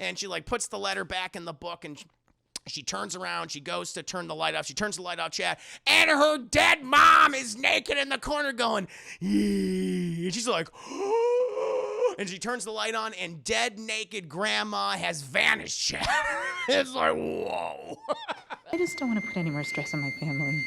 and she like puts the letter back in the book, and she turns around, she goes to turn the light off, she turns the light off, chat, and her dead mom is naked in the corner going, yee. And she's like, and she turns the light on, and dead naked grandma has vanished, chat. It's like, whoa. I just don't want to put any more stress on my family.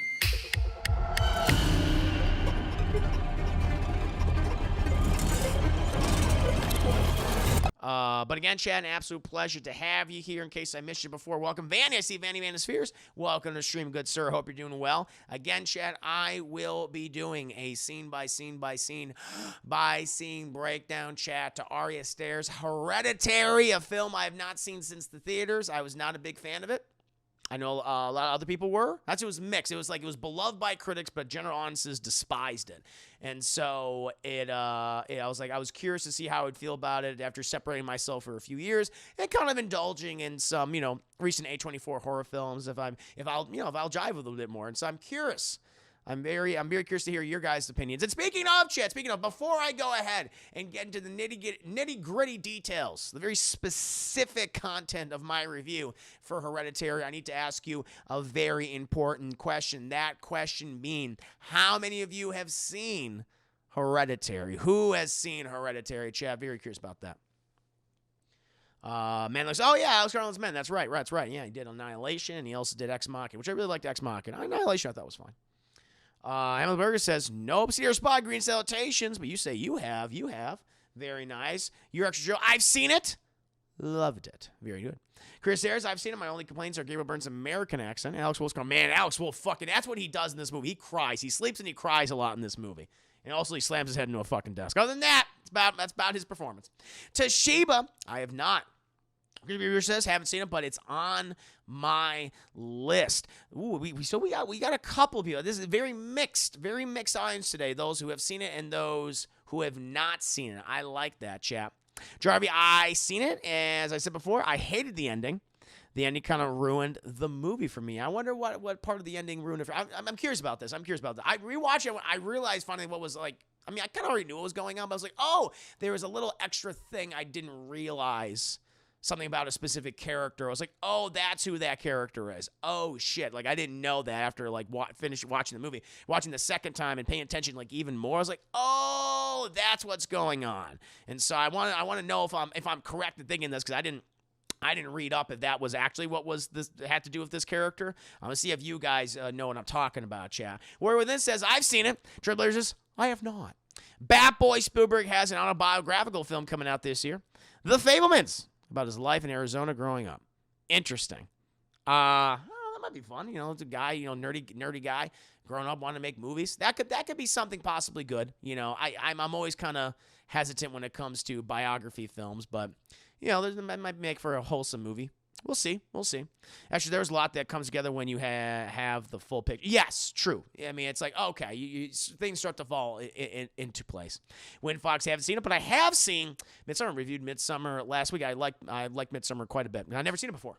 But again, Chad, an absolute pleasure to have you here. In case I missed you before, welcome, Vanny. I see Vanny Spheres. Welcome to the stream, good sir. Hope you're doing well. Again, Chad, I will be doing a scene by scene breakdown, chat, to Ari Aster's Hereditary, a film I have not seen since the theaters. I was not a big fan of it. I know a lot of other people were. It was mixed. It was like it was beloved by critics, but general audiences despised it. And so I was curious to see how I would feel about it after separating myself for a few years and kind of indulging in some, recent A24 horror films if I'll jive with a little bit more. And so I'm curious. I'm very curious to hear your guys' opinions. And speaking of, before I go ahead and get into the nitty-gritty details, the very specific content of my review for Hereditary, I need to ask you a very important question. That question being, how many of you have seen Hereditary? Who has seen Hereditary? Chad, very curious about that. Man looks, oh yeah, Alex Garland's Men. That's right. Yeah, he did Annihilation, and he also did Ex Machina, which I really liked Ex Machina. Annihilation I thought was fine. Emily Berger says, nope, Sierra Spot, green salutations, but you say you have. Very nice. You're extra Joe. I've seen it. Loved it. Very good. Chris Ayers, I've seen it. My only complaints are Gabriel Byrne's American accent. Alex Wolf's going, man, Alex Wolf, fucking, that's what he does in this movie. He cries. He sleeps and he cries a lot in this movie. And also he slams his head into a fucking desk. Other than that, that's about his performance. Toshiba, I have not. Reviewer says haven't seen it, but it's on my list. Ooh, we got a couple of people. This is very mixed audience today. Those who have seen it and those who have not seen it. I like that, chap. Jarvie, I seen it. As I said before, I hated the ending. The ending kind of ruined the movie for me. I wonder what part of the ending ruined it for. I'm curious about this. I rewatched it. I realized finally what was like. I mean, I kind of already knew what was going on, but I was like, oh, there was a little extra thing I didn't realize. Something about a specific character. I was like, oh, that's who that character is. Oh, shit. Like, I didn't know that after, like, finish watching the movie. Watching the second time and paying attention, like, even more. I was like, oh, that's what's going on. And so I want to know if I'm correct in thinking this, because I didn't read up if that was actually what was this had to do with this character. I'm going to see if you guys know what I'm talking about, chat. Where this says, I've seen it. Trailblazers says, I have not. Bat Boy Spielberg has an autobiographical film coming out this year. The Fablemans. About his life in Arizona growing up. Interesting. That might be fun. It's a guy, nerdy guy, growing up, wanting to make movies. That could be something possibly good. I'm always kind of hesitant when it comes to biography films, but that might make for a wholesome movie. We'll see. Actually, there's a lot that comes together when you have the full picture. Yes, true. I mean, it's like, okay, things start to fall into place. Win Fox, haven't seen it, but I have seen Midsummer. Reviewed Midsummer last week. I liked Midsummer quite a bit. I've never seen it before,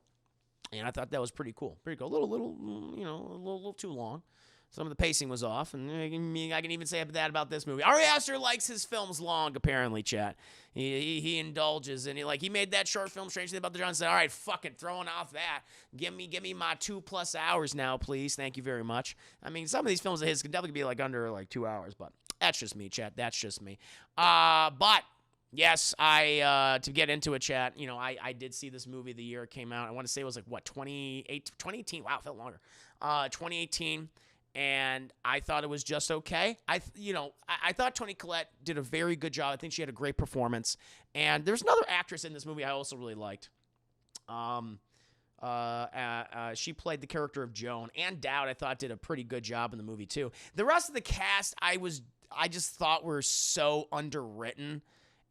and I thought that was pretty cool. A little too long. Some of the pacing was off, and I can even say that about this movie. Ari Aster likes his films long, apparently, chat. He indulges, and he made that short film, Strange Thing About the John, and said, all right, fucking throwing off that. Give me my 2+ hours now, please. Thank you very much. I mean, some of these films of his can definitely be like under like 2 hours, but that's just me, chat. That's just me. But yes, to get into it, chat, I did see this movie the year it came out. I want to say it was like, 2018? Wow, it felt longer. 2018. And I thought it was just okay. I thought Toni Collette did a very good job. I think she had a great performance. And there's another actress in this movie I also really liked. She played the character of Joan. Ann Dowd, I thought, did a pretty good job in the movie too. The rest of the cast, I just thought were so underwritten.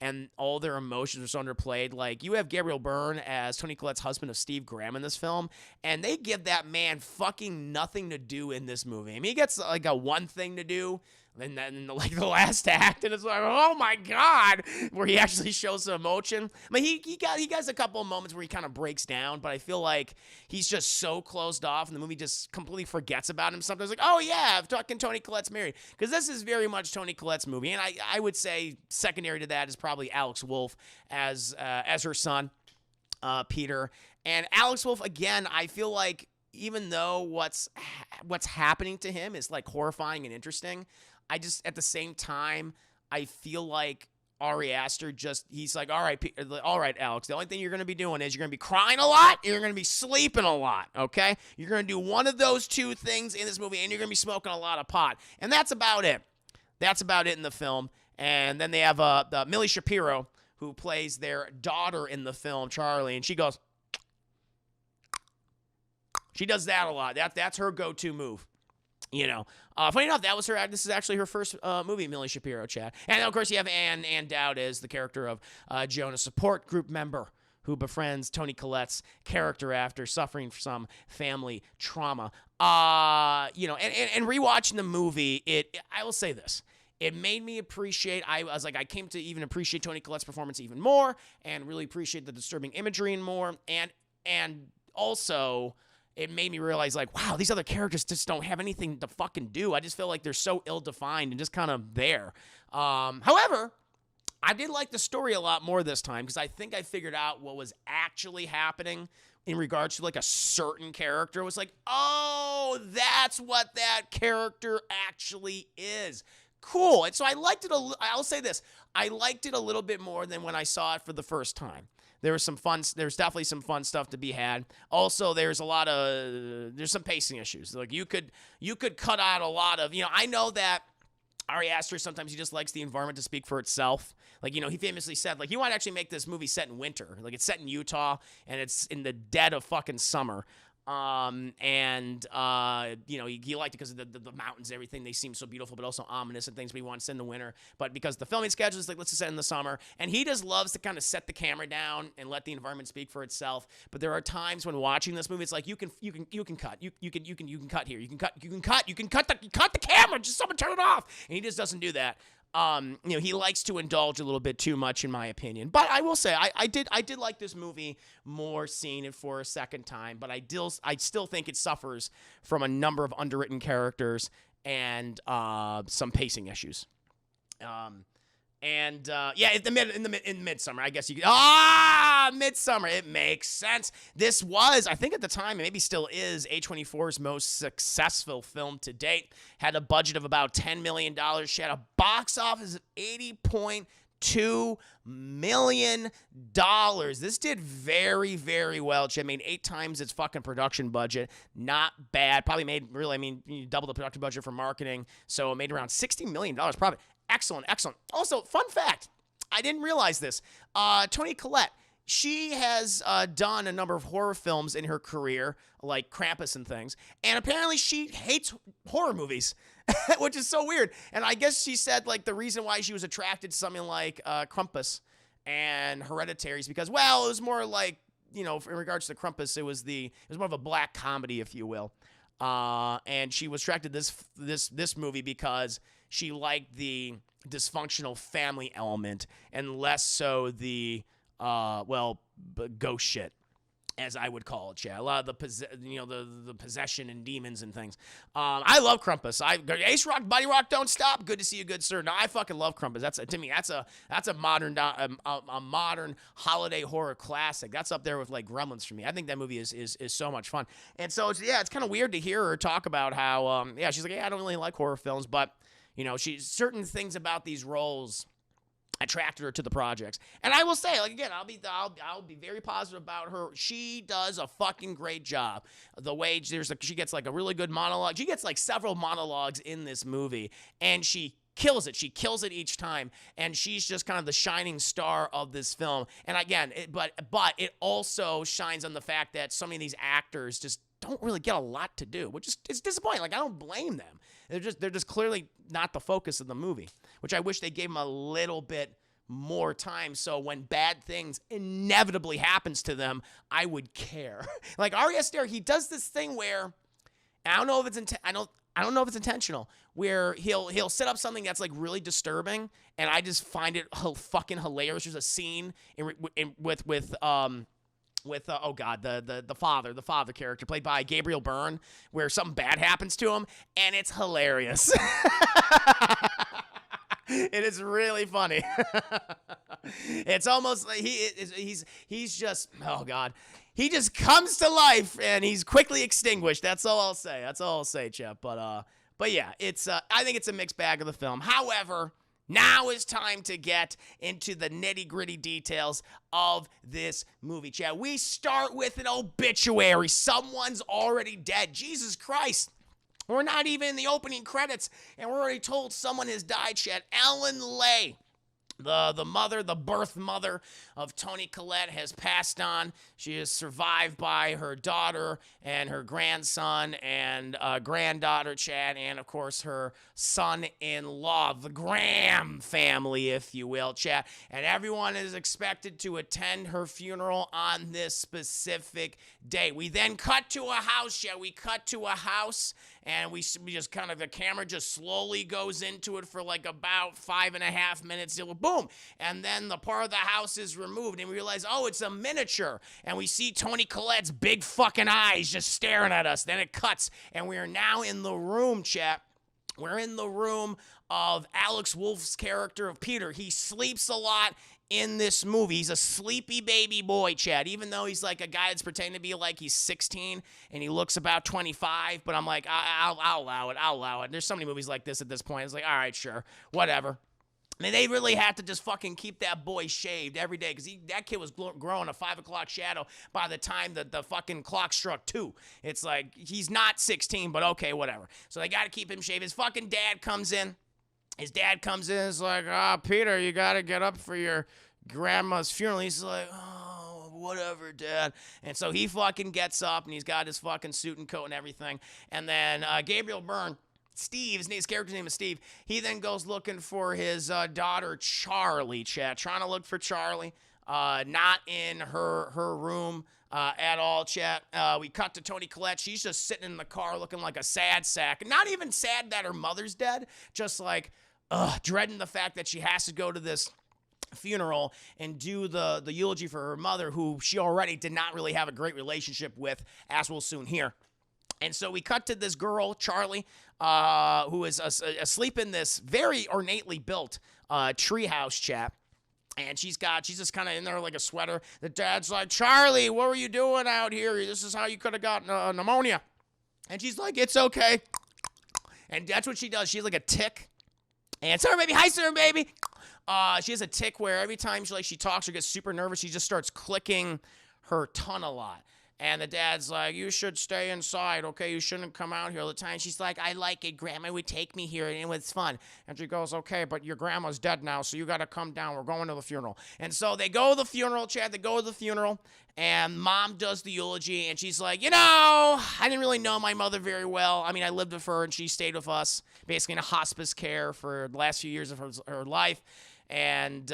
And all their emotions are so underplayed. Like, you have Gabriel Byrne as Toni Collette's husband of Steve Graham in this film, and they give that man fucking nothing to do in this movie. I mean, he gets, like, a one thing to do, and then, like, the last act, and it's like, oh, my God, where he actually shows some emotion. I mean, he got a couple of moments where he kind of breaks down, but I feel like he's just so closed off, and the movie just completely forgets about him sometimes. Like, oh, yeah, fucking Toni Collette's married. Because this is very much Toni Collette's movie, and I would say secondary to that is probably Alex Wolff as her son. Peter. And Alex Wolff, again, I feel like even though what's happening to him is like horrifying and interesting, I just, at the same time, I feel like Ari Aster he's like, all right, Alex, the only thing you're going to be doing is you're going to be crying a lot and you're going to be sleeping a lot, okay? You're going to do one of those two things in this movie, and you're going to be smoking a lot of pot. And that's about it. That's about it in the film. And then they have the Millie Shapiro, who plays their daughter in the film, Charlie, and she goes, she does that a lot. That's her go-to move. You know, funny enough, this is actually her first movie, Millie Shapiro, Chad. And then, of course, you have Ann Dowd as the character of Joan, a support group member who befriends Toni Collette's character after suffering from some family trauma. You know, and rewatching the movie, I will say this. It made me appreciate, I came to even appreciate Toni Collette's performance even more and really appreciate the disturbing imagery more. And also, it made me realize, like, wow, these other characters just don't have anything to fucking do. I just feel like they're so ill-defined and just kind of there. However, I did like the story a lot more this time because I think I figured out what was actually happening in regards to, like, a certain character. It was like, oh, that's what that character actually is. Cool. And so I liked it. I'll say this. I liked it a little bit more than when I saw it for the first time. There's definitely some fun stuff to be had. Also, there's some pacing issues. Like you could cut out a lot of, I know that Ari Aster, sometimes he just likes the environment to speak for itself. Like, he famously said, like, you want to actually make this movie set in winter. Like, it's set in Utah, and it's in the dead of fucking summer. He liked it because of the mountains, everything. They seem so beautiful, but also ominous and things. But he wants to in the winter. But because the filming schedule is like, let's just set in the summer. And he just loves to kind of set the camera down and let the environment speak for itself. But there are times when watching this movie, it's like you can cut. You can cut here. You can cut the camera. Just someone turn it off. And he just doesn't do that. He likes to indulge a little bit too much, in my opinion. But I will say, I did like this movie more seeing it for a second time. But I still think it suffers from a number of underwritten characters and some pacing issues. In Midsummer, I guess you could. Midsummer. It makes sense. This was, I think at the time, maybe still is, A24's most successful film to date. Had a budget of about $10 million. She had a box office of $80.2 million. This did very, very well. It made 8 times its fucking production budget. Not bad. Probably made, you double the production budget for marketing. So it made around $60 million profit. Excellent. Also, fun fact, I didn't realize this. Toni Collette, she has done a number of horror films in her career, like Krampus and things, and apparently she hates horror movies, which is so weird. And I guess she said, like, the reason why she was attracted to something like Krampus and Hereditary is because, well, it was more like, in regards to Krampus, it was more of a black comedy, if you will. And she was attracted to this movie because she liked the dysfunctional family element and less so the ghost shit, as I would call it. Yeah, a lot of the possession and demons and things. I love Krampus. Ace Rock, Buddy Rock, Don't Stop. Good to see you, good sir. No, I fucking love Krampus. That's a modern holiday horror classic. That's up there with like Gremlins for me. I think that movie is so much fun. And so it's kind of weird to hear her talk about how she's like, I don't really like horror films, but certain things about these roles attracted her to the projects. And I will say, like, again, I'll be very positive about her. She does a fucking great job. The way she gets like a really good monologue. She gets like several monologues in this movie, and she kills it. She kills it each time, and she's just kind of the shining star of this film. And again, but it also shines on the fact that so many of these actors just don't really get a lot to do, which is it's disappointing. Like, I don't blame them. They're just clearly not the focus of the movie, which I wish they gave them a little bit more time. So when bad things inevitably happens to them, I would care. Like Ari Aster, he does this thing where I don't know if it's I don't know if it's intentional, where he'll set up something that's like really disturbing, and I just find it fucking hilarious. There's a scene with the father character played by Gabriel Byrne, where something bad happens to him, and it's hilarious. It is really funny. It's almost like he's just, oh God. He just comes to life and he's quickly extinguished. That's all I'll say. That's all I'll say, Chip. But yeah, it's I think it's a mixed bag of the film. However, now is time to get into the nitty-gritty details of this movie, Chad. We start with an obituary. Someone's already dead. Jesus Christ. We're not even in the opening credits, and we're already told someone has died, Chad. Ellen Lay, the mother, the birth mother of Toni Collette, has passed on. She is survived by her daughter and her grandson and granddaughter, Chad, and, of course, her son-in-law, the Graham family, if you will, Chad. And everyone is expected to attend her funeral on this specific day. We then cut to a house, Chad. We cut to a house, and we just kind of, the camera just slowly goes into it for like about 5.5 minutes. Boom. And then the part of the house is removed, and we realize, oh, it's a miniature. And we see Toni Collette's big fucking eyes just staring at us. Then it cuts, and we are now in the room, chat. We're in the room of Alex Wolff's character of Peter. He sleeps a lot in this movie. He's a sleepy baby boy, Chad, even though he's like a guy that's pretending to be like he's 16 and he looks about 25, but I'm like, I'll allow it. I'll allow it. There's so many movies like this at this point. It's like, all right, sure, whatever. I mean, they really had to just fucking keep that boy shaved every day because that kid was growing a 5 o'clock shadow by the time that the fucking clock struck 2. It's like, he's not 16, but okay, whatever. So they got to keep him shaved. His fucking dad comes in. His dad comes in and is like, Peter, you got to get up for your grandma's funeral. He's like, oh, whatever, Dad. And so he fucking gets up and he's got his fucking suit and coat and everything. And then Gabriel Byrne, his character's name is Steve. He then goes looking for his daughter, Charlie, Chat. Trying to look for Charlie. Not in her room at all, Chat. We cut to Toni Collette. She's just sitting in the car looking like a sad sack. Not even sad that her mother's dead. Just like, dreading the fact that she has to go to this funeral and do the eulogy for her mother, who she already did not really have a great relationship with, as we'll soon hear. And so we cut to this girl, Charlie, who is asleep in this very ornately built treehouse, Chat. And she's just kind of in there like a sweater. The dad's like, Charlie, what were you doing out here? This is how you could have gotten pneumonia. And she's like, it's okay. And that's what she does. She's like a tick. And sorry, baby. Hi, sir, baby. She has a tick where every time she talks or gets super nervous, she just starts clicking her tongue a lot. And the dad's like, you should stay inside, okay? You shouldn't come out here all the time. She's like, I like it. Grandma would take me here, and it was fun. And she goes, okay, but your grandma's dead now, so you got to come down. We're going to the funeral. And so they go to the funeral, Chad. They go to the funeral, and Mom does the eulogy, and she's like, I didn't really know my mother very well. I mean, I lived with her, and she stayed with us, basically in a hospice care for the last few years of her life. And,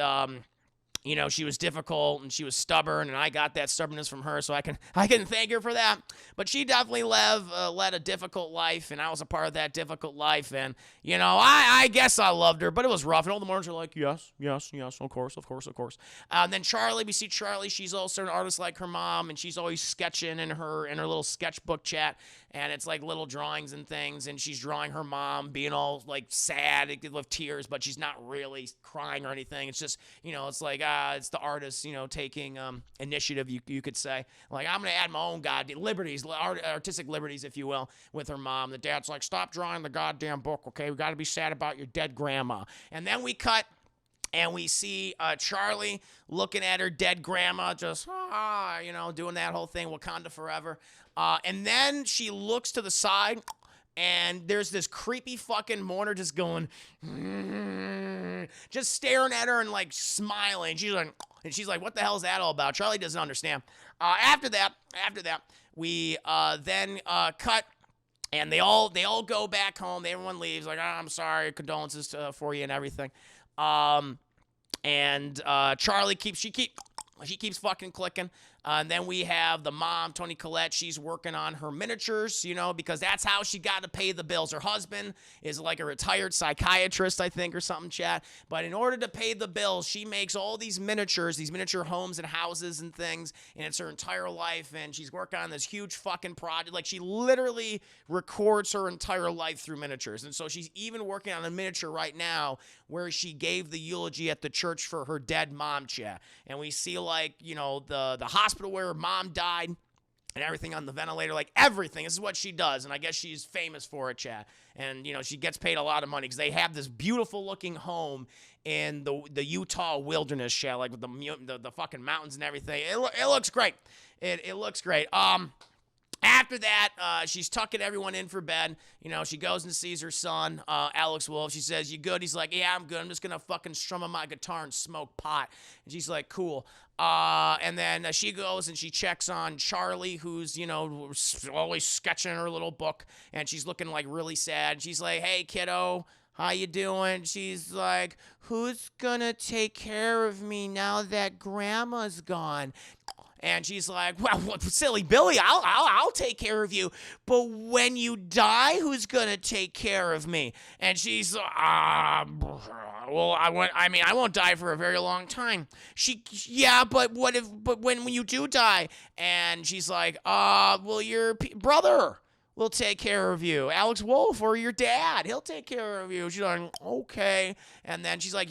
she was difficult and she was stubborn, and I got that stubbornness from her, so I can thank her for that. But she definitely led a difficult life, and I was a part of that difficult life. And I guess I loved her, but it was rough. And all the mourners are like, yes, of course. And then Charlie, we see Charlie. She's also an artist like her mom, and she's always sketching in her little sketchbook, Chat. And it's like little drawings and things, and she's drawing her mom being all like sad with tears, but she's not really crying or anything. It's just, it's like, it's the artist, taking initiative, you could say. Like, I'm going to add my own goddamn liberties, artistic liberties, if you will, with her mom. The dad's like, stop drawing the goddamn book, okay? We got to be sad about your dead grandma. And then we cut, and we see Charlie looking at her dead grandma, just, doing that whole thing, Wakanda forever. And then she looks to the side, and there's this creepy fucking mourner just going, just staring at her and like smiling. She's like, what the hell is that all about? Charlie doesn't understand. After that, we then cut, and they all go back home. Everyone leaves, like, I'm sorry, condolences for you and everything. And Charlie keeps fucking clicking. And then we have the mom, Toni Collette. She's working on her miniatures, because that's how she got to pay the bills. Her husband is like a retired psychiatrist, I think, or something, chat. But in order to pay the bills, she makes all these miniatures, these miniature homes and houses and things, and it's her entire life. And she's working on this huge fucking project. Like, she literally records her entire life through miniatures. And so she's even working on a miniature right now where she gave the eulogy at the church for her dead mom, chat. And we see, like, the hospital where her mom died and everything on the ventilator, like everything. This is what she does, and I guess she's famous for it, chat. And, she gets paid a lot of money because they have this beautiful-looking home in the Utah wilderness, chat, like with the fucking mountains and everything. It looks great. It looks great. After that, she's tucking everyone in for bed. She goes and sees her son, Alex Wolff. She says, "You good?" He's like, "Yeah, I'm good. I'm just going to fucking strum on my guitar and smoke pot." And she's like, "Cool." And then she goes and she checks on Charlie, who's, always sketching in her little book. And she's looking, like, really sad. She's like, "Hey, kiddo, how you doing?" She's like, "Who's going to take care of me now that grandma's gone?" And she's like, "Well, silly Billy, I'll take care of you. But when you die, who's gonna take care of me?" And she's, well, I won't die for a very long time. Yeah, but when you do die? And she's like, well, your brother will take care of you. Alex Wolff, or your dad, he'll take care of you. She's like, okay. And then she's like,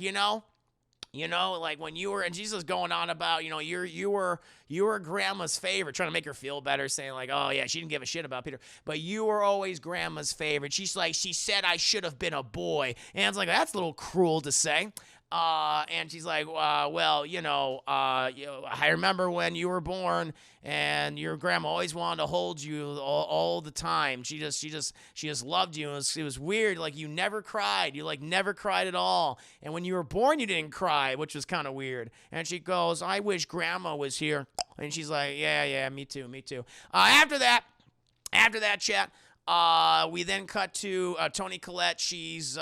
like when you were, and she's just going on about, you were grandma's favorite, trying to make her feel better, saying like, oh yeah, she didn't give a shit about Peter, but you were always grandma's favorite. She's like, she said I should have been a boy. And it's like, that's a little cruel to say. And she's like, well, I remember when you were born and your grandma always wanted to hold you all the time. She just loved you. It was weird. Like, you never cried. You like never cried at all. And when you were born, you didn't cry, which was kind of weird. And she goes, I wish grandma was here. And she's like, yeah, me too. After that, chat, we then cut to Toni Collette. She's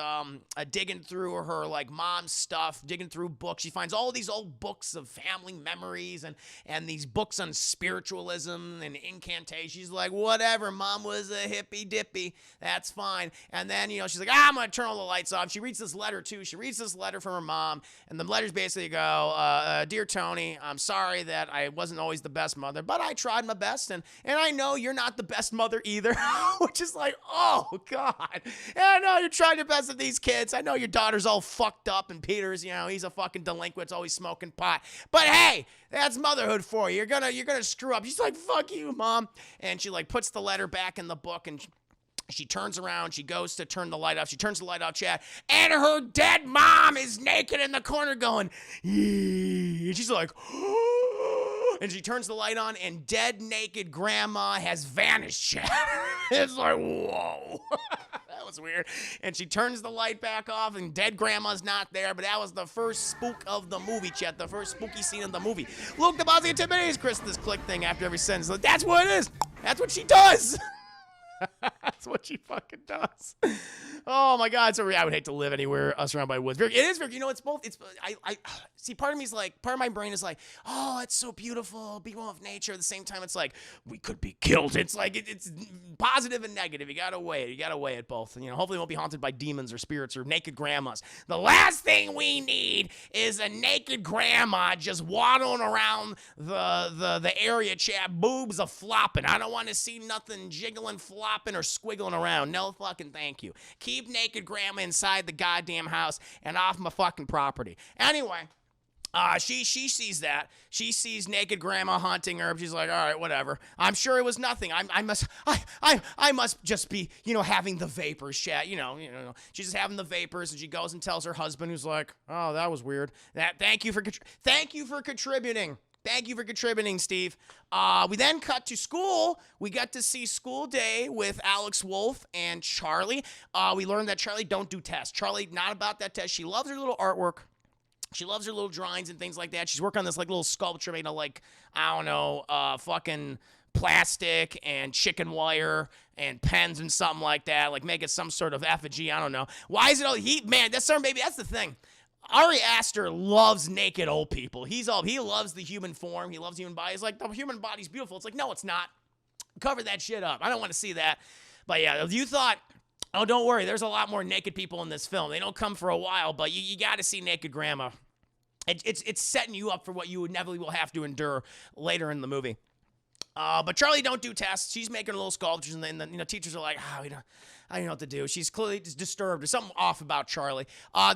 digging through her, like, mom's stuff, digging through books. She finds all these old books of family memories and these books on spiritualism and incantation. She's like, whatever, mom was a hippy dippy. That's fine. And then, she's like, I'm going to turn all the lights off. She reads this letter, too. She reads this letter from her mom, and the letters basically go, Dear Toni, I'm sorry that I wasn't always the best mother, but I tried my best, and I know you're not the best mother either. Which is like, oh, God. And I know you're trying your best with these kids. I know your daughter's all fucked up, and Peter's, he's a fucking delinquent, always smoking pot. But hey, that's motherhood for you. You're gonna screw up. She's like, fuck you, Mom. And she, like, puts the letter back in the book, and she turns around. She goes to turn the light off. She turns the light off, chat, and her dead mom is naked in the corner going, and she's like, and she turns the light on, and dead, naked grandma has vanished, chat. It's like, whoa. That was weird. And she turns the light back off, and dead grandma's not there, but that was the first spook of the movie, chat. The first spooky scene of the movie. Luke, the Bosnia Timothy's Chris, this click thing after every sentence. Like, that's what it is. That's what she does. That's what she fucking does. Oh my God. So I would hate to live anywhere surrounded by woods. It is very, it's both. I see, part of me is like, part of my brain is like, oh, it's so beautiful, be one with nature. At the same time, it's like, we could be killed. It's like, it's positive and negative. You gotta weigh it. You gotta weigh it both. And, hopefully we won't be haunted by demons or spirits or naked grandmas. The last thing we need is a naked grandma just waddling around the area, chat, boobs a flopping. I don't want to see nothing jiggling, flopping, or squiggling around. No fucking thank you. Keep naked grandma inside the goddamn house and off my fucking property. Anyway, she sees that. She sees naked grandma haunting her. She's like, all right, whatever. I'm sure it was nothing. I must just be, having the vapors, chat. She's just having the vapors, and she goes and tells her husband, who's like, oh, that was weird. Thank you for contributing. Thank you for contributing, Steve. We then cut to school. We got to see School Day with Alex Wolff and Charlie. We learned that Charlie don't do tests. Charlie, not about that test. She loves her little artwork. She loves her little drawings and things like that. She's working on this, like, little sculpture made of, like, I don't know, fucking plastic and chicken wire and pens and something like that. Like, make it some sort of effigy. I don't know. Why is it all heat? Man, that's the thing. Ari Aster loves naked old people. He loves the human form. He loves the human body. He's like, the human body's beautiful. It's like, no, it's not. Cover that shit up. I don't want to see that. But yeah, if you thought, oh, don't worry, there's a lot more naked people in this film. They don't come for a while, but you got to see naked grandma. It's setting you up for what you inevitably will have to endure later in the movie. But Charlie don't do tests. She's making little sculptures, and then the teachers are like, I don't know what to do. She's clearly disturbed. There's something off about Charlie.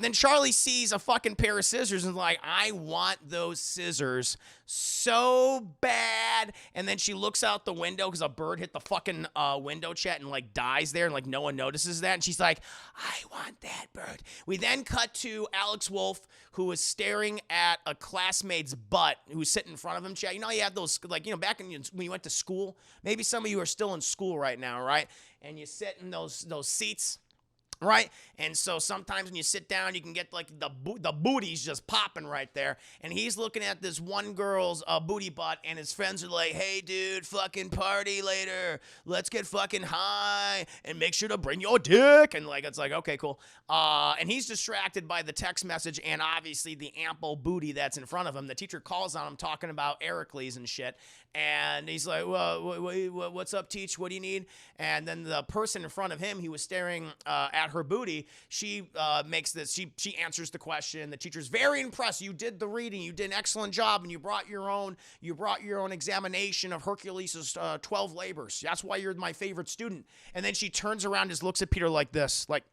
Then Charlie sees a fucking pair of scissors and is like, I want those scissors so bad. And then she looks out the window because a bird hit the fucking window, chat, and like dies there, and like no one notices that. And she's like, I want that bird. We then cut to Alex Wolff, who is staring at a classmate's butt who's sitting in front of him, chat. You know, you have those, like, back when you went to school. Maybe some of you are still in school right now, right? And you sit in those seats, right? And so sometimes when you sit down, you can get like the booty's just popping right there. And he's looking at this one girl's booty butt, and his friends are like, hey, dude, fucking party later. Let's get fucking high and make sure to bring your dick. And like, it's like, okay, cool. And he's distracted by the text message and obviously the ample booty that's in front of him. The teacher calls on him talking about Heracles and shit. And he's like, well, what's up, Teach? What do you need? And then the person in front of him, he was staring at her booty. She makes this, she answers the question. The teacher's very impressed. You did the reading. You did an excellent job. And you brought your own examination of Hercules' 12 labors. That's why you're my favorite student. And then she turns around and just looks at Peter like this, like,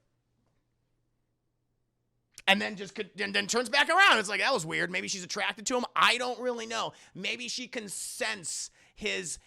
and then then turns back around. It's like, that was weird. Maybe she's attracted to him. I don't really know. Maybe she can sense his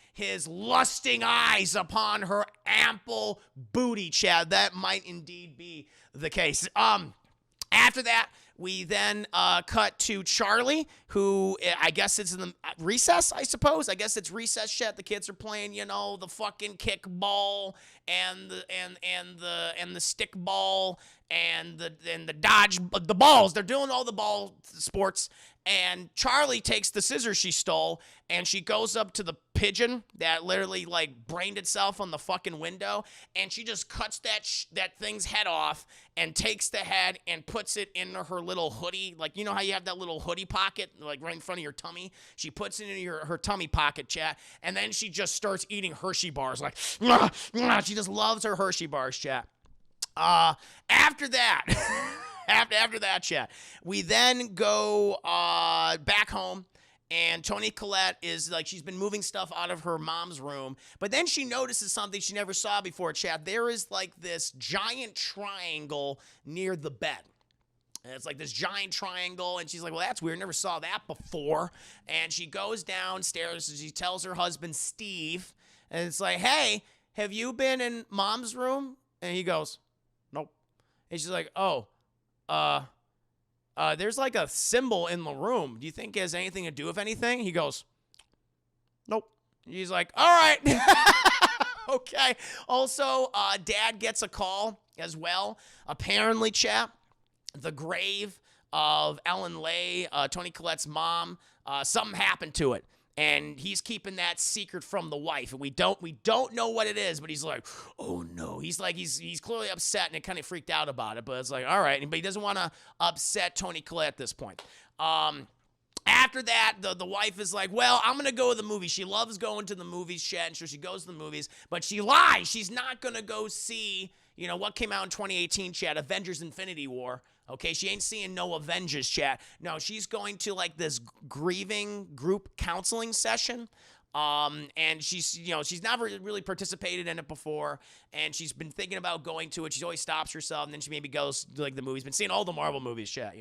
lusting eyes upon her ample booty, Chad. That might indeed be the case. After that, we then cut to Charlie, who I guess it's in the recess, I suppose. I guess it's recess shit. The kids are playing, the fucking kickball and the stick ball and the dodge, the balls. They're doing all the ball sports. And Charlie takes the scissors she stole, and she goes up to the pigeon that literally like brained itself on the fucking window, and she just cuts that thing's head off and takes the head and puts it in her little hoodie. Like, you know how you have that little hoodie pocket like right in front of your tummy? She puts it in her tummy pocket, chat, and then she just starts eating Hershey bars. Like, she just loves her Hershey bars, chat. After that, after that, chat, we then go back home, and Toni Collette is like, she's been moving stuff out of her mom's room, but then she notices something she never saw before, chat. There is like this giant triangle near the bed. And it's like this giant triangle, and she's like, well, that's weird. Never saw that before. And she goes downstairs, and she tells her husband, Steve, and it's like, hey, have you been in mom's room? And he goes, nope. And she's like, oh, there's like a symbol in the room. Do you think it has anything to do with anything? He goes, nope. He's like, all right. Okay. Also, Dad gets a call as well. Apparently, chap, the grave of Ellen Lay, Toni Collette's mom, something happened to it. And he's keeping that secret from the wife, and we don't know what it is. But he's like, oh no, he's clearly upset and kind of freaked out about it. But it's like, all right, but he doesn't want to upset Toni Collette at this point. After that, the wife is like, well, I'm gonna go to the movies. She loves going to the movies, Chad, and so she goes to the movies, but she lies. She's not gonna go see, what came out in 2018, Chad, Avengers: Infinity War. Okay, she ain't seeing no Avengers, chat. No, she's going to like this grieving group counseling session. And she's never really participated in it before, and she's been thinking about going to it. She always stops herself, and then she maybe goes to like the movies. Been seeing all the Marvel movies, chat.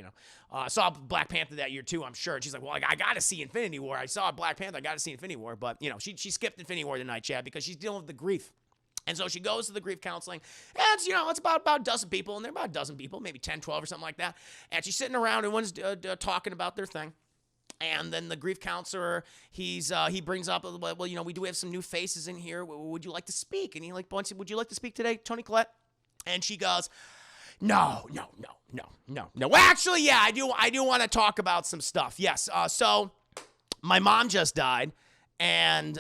Saw Black Panther that year too, I'm sure. And she's like, well, I gotta see Infinity War. I saw Black Panther, I gotta see Infinity War. But she skipped Infinity War tonight, chat, because she's dealing with the grief. And so she goes to the grief counseling, and it's about a dozen people, and they're about a dozen people, maybe 10, 12 or something like that. And she's sitting around, and one's talking about their thing. And then the grief counselor, he brings up, well, we do have some new faces in here. Would you like to speak? And he would you like to speak today, Toni Collette? And she goes, no. Well, actually, yeah, I do want to talk about some stuff. Yes. So my mom just died. And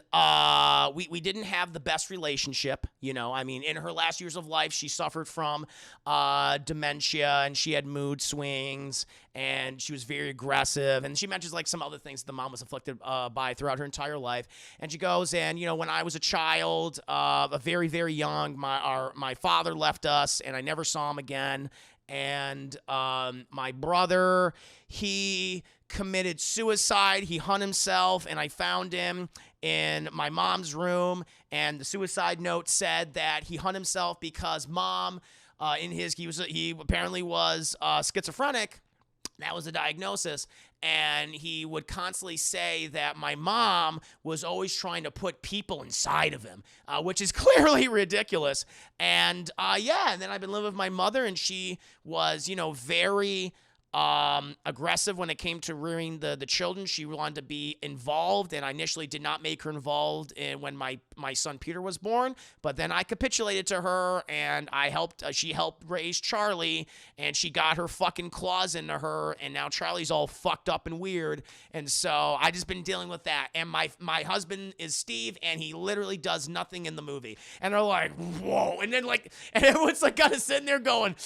we didn't have the best relationship, you know. I mean, in her last years of life, she suffered from dementia, and she had mood swings, and she was very aggressive. And she mentions like some other things the mom was afflicted by throughout her entire life. And she goes, and you know, when I was a child, a very, very young, my father left us, and I never saw him again. And my brother, he committed suicide. He hung himself, and I found him in my mom's room, and the suicide note said that he hung himself because mom, he apparently was schizophrenic. That was the diagnosis. And he would constantly say that my mom was always trying to put people inside of him, which is clearly ridiculous. And and then I've been living with my mother, and she was, you know, very aggressive when it came to rearing the children. She wanted to be involved, and I initially did not make her involved when my son Peter was born, but then I capitulated to her, and she helped raise Charlie, and she got her fucking claws into her, and now Charlie's all fucked up and weird. And so I just been dealing with that. And my husband is Steve, and he literally does nothing in the movie, and they're like, whoa. And then like, and everyone's like kind of sitting there going,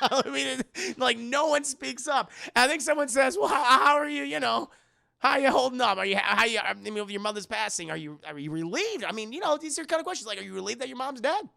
I mean, like no one speaks up. And I think someone says, "Well, how are you? You know, how are you holding up? I mean, with your mother's passing, are you relieved? I mean, you know, these are kind of questions like, are you relieved that your mom's dead?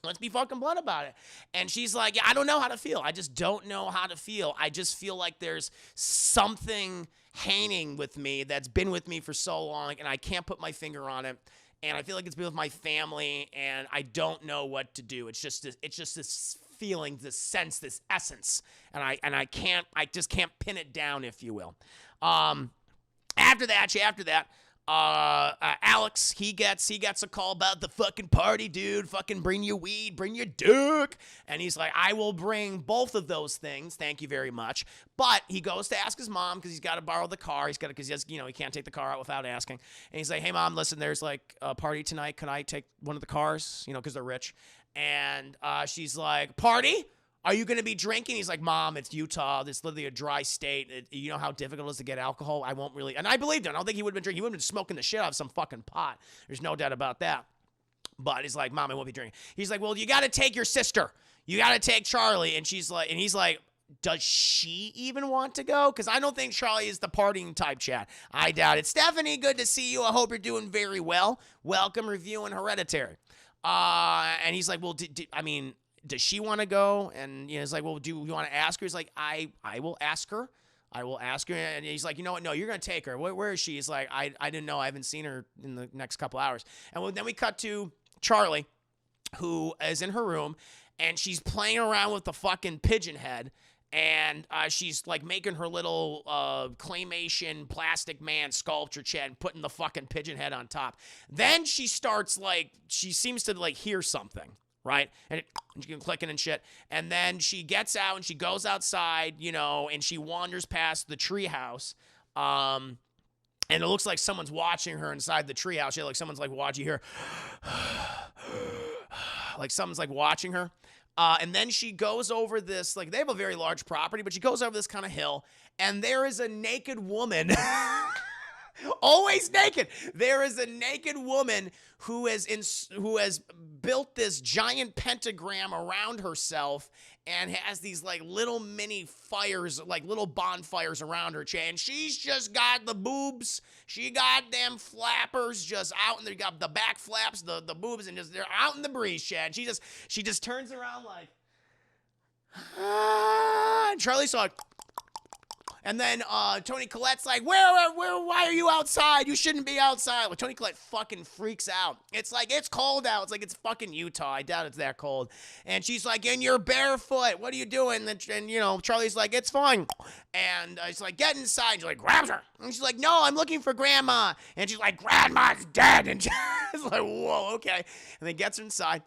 Let's be fucking blunt about it." And she's like, "Yeah, I don't know how to feel. I just don't know how to feel. I just feel like there's something hanging with me that's been with me for so long, and I can't put my finger on it. And I feel like it's been with my family, and I don't know what to do. It's just this feeling, this sense, this essence, and I just can't pin it down, if you will." After that, Alex, he gets a call about the fucking party, dude. Fucking bring your weed, bring your dick. And he's like, "I will bring both of those things. Thank you very much." But he goes to ask his mom because he's got to borrow the car. Because he can't take the car out without asking. And he's like, "Hey mom, listen, there's like a party tonight. Can I take one of the cars? You know, because they're rich." And she's like, "Party? Are you going to be drinking?" He's like, "Mom, it's Utah. It's literally a dry state. You know how difficult it is to get alcohol? I won't really." And I believed him. I don't think he would have been drinking. He would have been smoking the shit out of some fucking pot. There's no doubt about that. But he's like, "Mom, I won't be drinking." He's like, "Well, you got to take your sister. You got to take Charlie." And he's like, "Does she even want to go?" Because I don't think Charlie is the partying type, chat. I doubt it. Stephanie, good to see you. I hope you're doing very well. Welcome, reviewing Hereditary. And he's like, "Well, does she want to go?" And he's like, "Well, do you want to ask her?" He's like, I will ask her. I will ask her." And he's like, "You know what? No, you're going to take her. Where is she?" He's like, I didn't know. I haven't seen her in the next couple hours. And then we cut to Charlie, who is in her room, and she's playing around with the fucking pigeon head. And she's like making her little claymation plastic man sculpture, chat, and putting the fucking pigeon head on top. Then she starts she seems to like hear something. Right? And she can clicking and shit. And then she gets out and she goes outside, you know, and she wanders past the treehouse. And it looks like someone's watching her inside the treehouse. Yeah, like someone's like watching her. Like someone's like watching her. And then she goes over this, like they have a very large property, but she goes over this kind of hill, and there is a naked woman. Always naked. There is a naked woman who has built this giant pentagram around herself and has these like little mini fires, like little bonfires around her, and she's just got the boobs. She got them flappers just out, and they got the back flaps, the boobs, and just they're out in the breeze, Chad. She just turns around like, and Charlie saw it. And then Tony Collette's like, why are you outside? You shouldn't be outside. Well, Tony Collette fucking freaks out. It's like, it's cold out. It's like, it's fucking Utah. I doubt it's that cold. And she's like, "And you're barefoot. What are you doing?" And you know, Charlie's like, "It's fine." And he's like, "Get inside." She's like, grabs her. And she's like, "No, I'm looking for Grandma." And she's like, "Grandma's dead." And she's like, "Whoa, okay." And then gets her inside.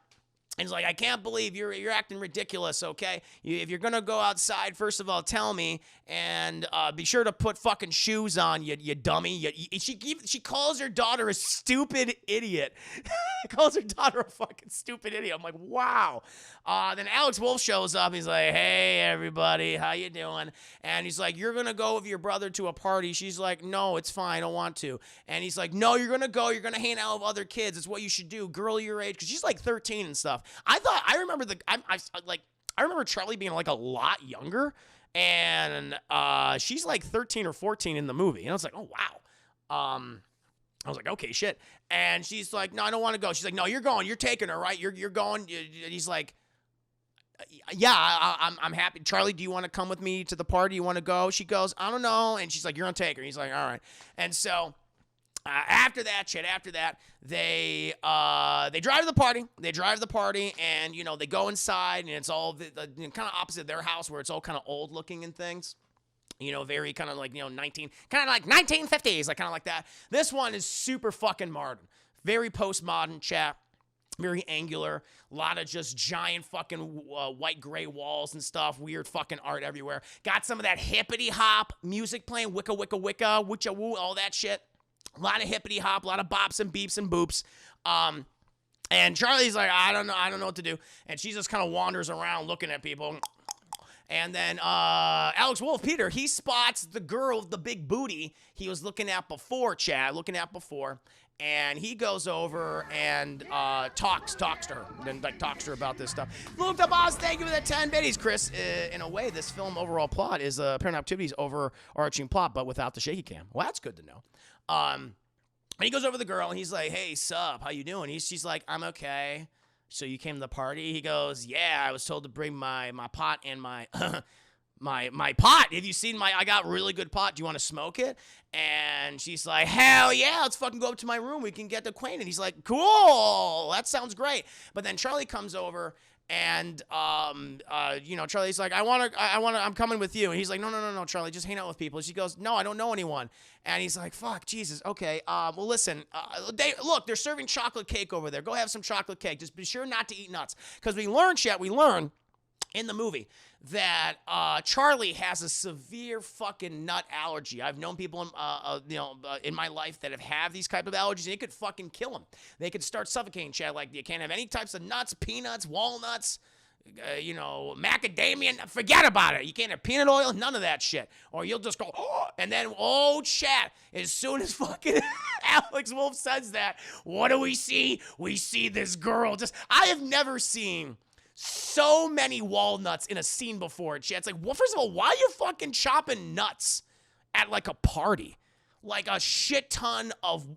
And he's like, I can't believe you're acting ridiculous, okay? If you're gonna go outside, first of all, tell me, and be sure to put fucking shoes on, you dummy. She calls her daughter a stupid idiot. Calls her daughter a fucking stupid idiot. I'm like, wow. Then Alex Wolff shows up. He's like, hey, everybody, how you doing? And he's like, you're gonna go with your brother to a party. She's like, no, it's fine, I don't want to. And he's like, no, you're gonna go. You're gonna hang out with other kids. It's what you should do. Girl your age, because she's like 13 and stuff. I remember Charlie being like a lot younger, and she's like 13 or 14 in the movie, and I was like, oh wow. I was like, okay, shit. And she's like, no, I don't want to go. She's like, no, you're going. You're taking her, right? You're going. And he's like, yeah, I'm happy. Charlie, do you want to come with me to the party? You want to go? She goes, I don't know. And she's like, you're gonna take her. He's like, all right. And so. After that, they drive to the party. They drive to the party, and they go inside, and it's all kind of opposite their house, where it's all kind of old looking and things. Very kind of like 1950s, like kind of like that. This one is super fucking modern, very postmodern, chat. Very angular, a lot of just giant fucking white gray walls and stuff, weird fucking art everywhere. Got some of that hippity hop music playing, wicka wicka wicka, witcha woo, all that shit. A lot of hippity hop, a lot of bops and beeps and boops. And Charlie's like, I don't know what to do. And she just kind of wanders around looking at people. And then Alex Wolff, Peter, he spots the girl with the big booty he was looking at before, Chad, and he goes over and talks to her, then talks to her about this stuff. Luke the Boss, thank you for the 10 biddies, Chris. In a way, this film overall plot is Paranormal Activity's overarching plot, but without the shaky cam. Well, that's good to know. And he goes over to the girl, and he's like, hey, sup, how you doing? She's like, I'm okay. So you came to the party? He goes, yeah, I was told to bring my pot and my my pot. Have you seen I got really good pot. Do you want to smoke it? And she's like, hell yeah, let's fucking go up to my room. We can get acquainted. He's like, cool, that sounds great. But then Charlie comes over, and Charlie's like, I'm coming with you. And he's like, no, Charlie, just hang out with people. And she goes, no, I don't know anyone. And he's like, fuck, Jesus, okay. Well, listen, look, they're serving chocolate cake over there. Go have some chocolate cake. Just be sure not to eat nuts. Because we learn in the movie that Charlie has a severe fucking nut allergy. I've known people in my life that have these type of allergies, and it could fucking kill them. They could start suffocating, Chad. Like, you can't have any types of nuts, peanuts, walnuts, macadamia. Forget about it. You can't have peanut oil, none of that shit. Or you'll just go, oh, and then, oh, Chad, as soon as fucking Alex Wolff says that, what do we see? We see this girl. I have never seen so many walnuts in a scene before. It's like, well, first of all, why are you fucking chopping nuts at like a party? Like a shit ton of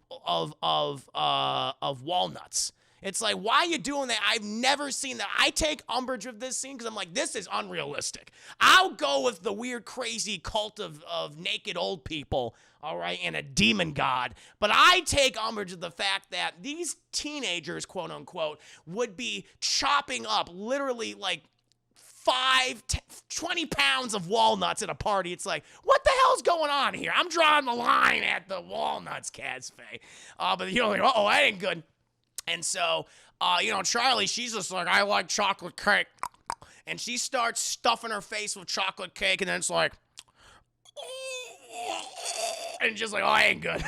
walnuts. It's like, why are you doing that? I've never seen that. I take umbrage with this scene because I'm like, this is unrealistic. I'll go with the weird, crazy cult of naked old people, all right, and a demon god. But I take umbrage with the fact that these teenagers, quote unquote, would be chopping up literally like 20 pounds of walnuts at a party. It's like, what the hell's going on here? I'm drawing the line at the walnuts, Casfe. But like, uh-oh, that ain't good. And so, Charlie, she's just like, I like chocolate cake. And she starts stuffing her face with chocolate cake, and then it's like, and just like, oh, I ain't good.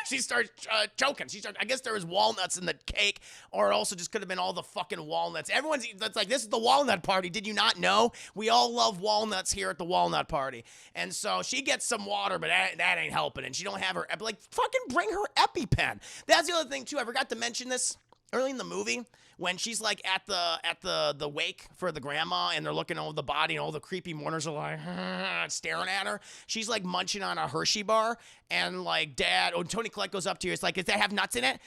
She starts choking. I guess there was walnuts in the cake, or it also just could have been all the fucking walnuts. That's like, this is the walnut party. Did you not know? We all love walnuts here at the walnut party. And so she gets some water, but that ain't helping. And she don't have her, like, fucking bring her EpiPen. That's the other thing, too. I forgot to mention this early in the movie, when she's like at the wake for the grandma, and they're looking over the body, and all the creepy mourners are like staring at her. She's like munching on a Hershey bar, and like Tony Collette goes up to her. It's like, does that have nuts in it?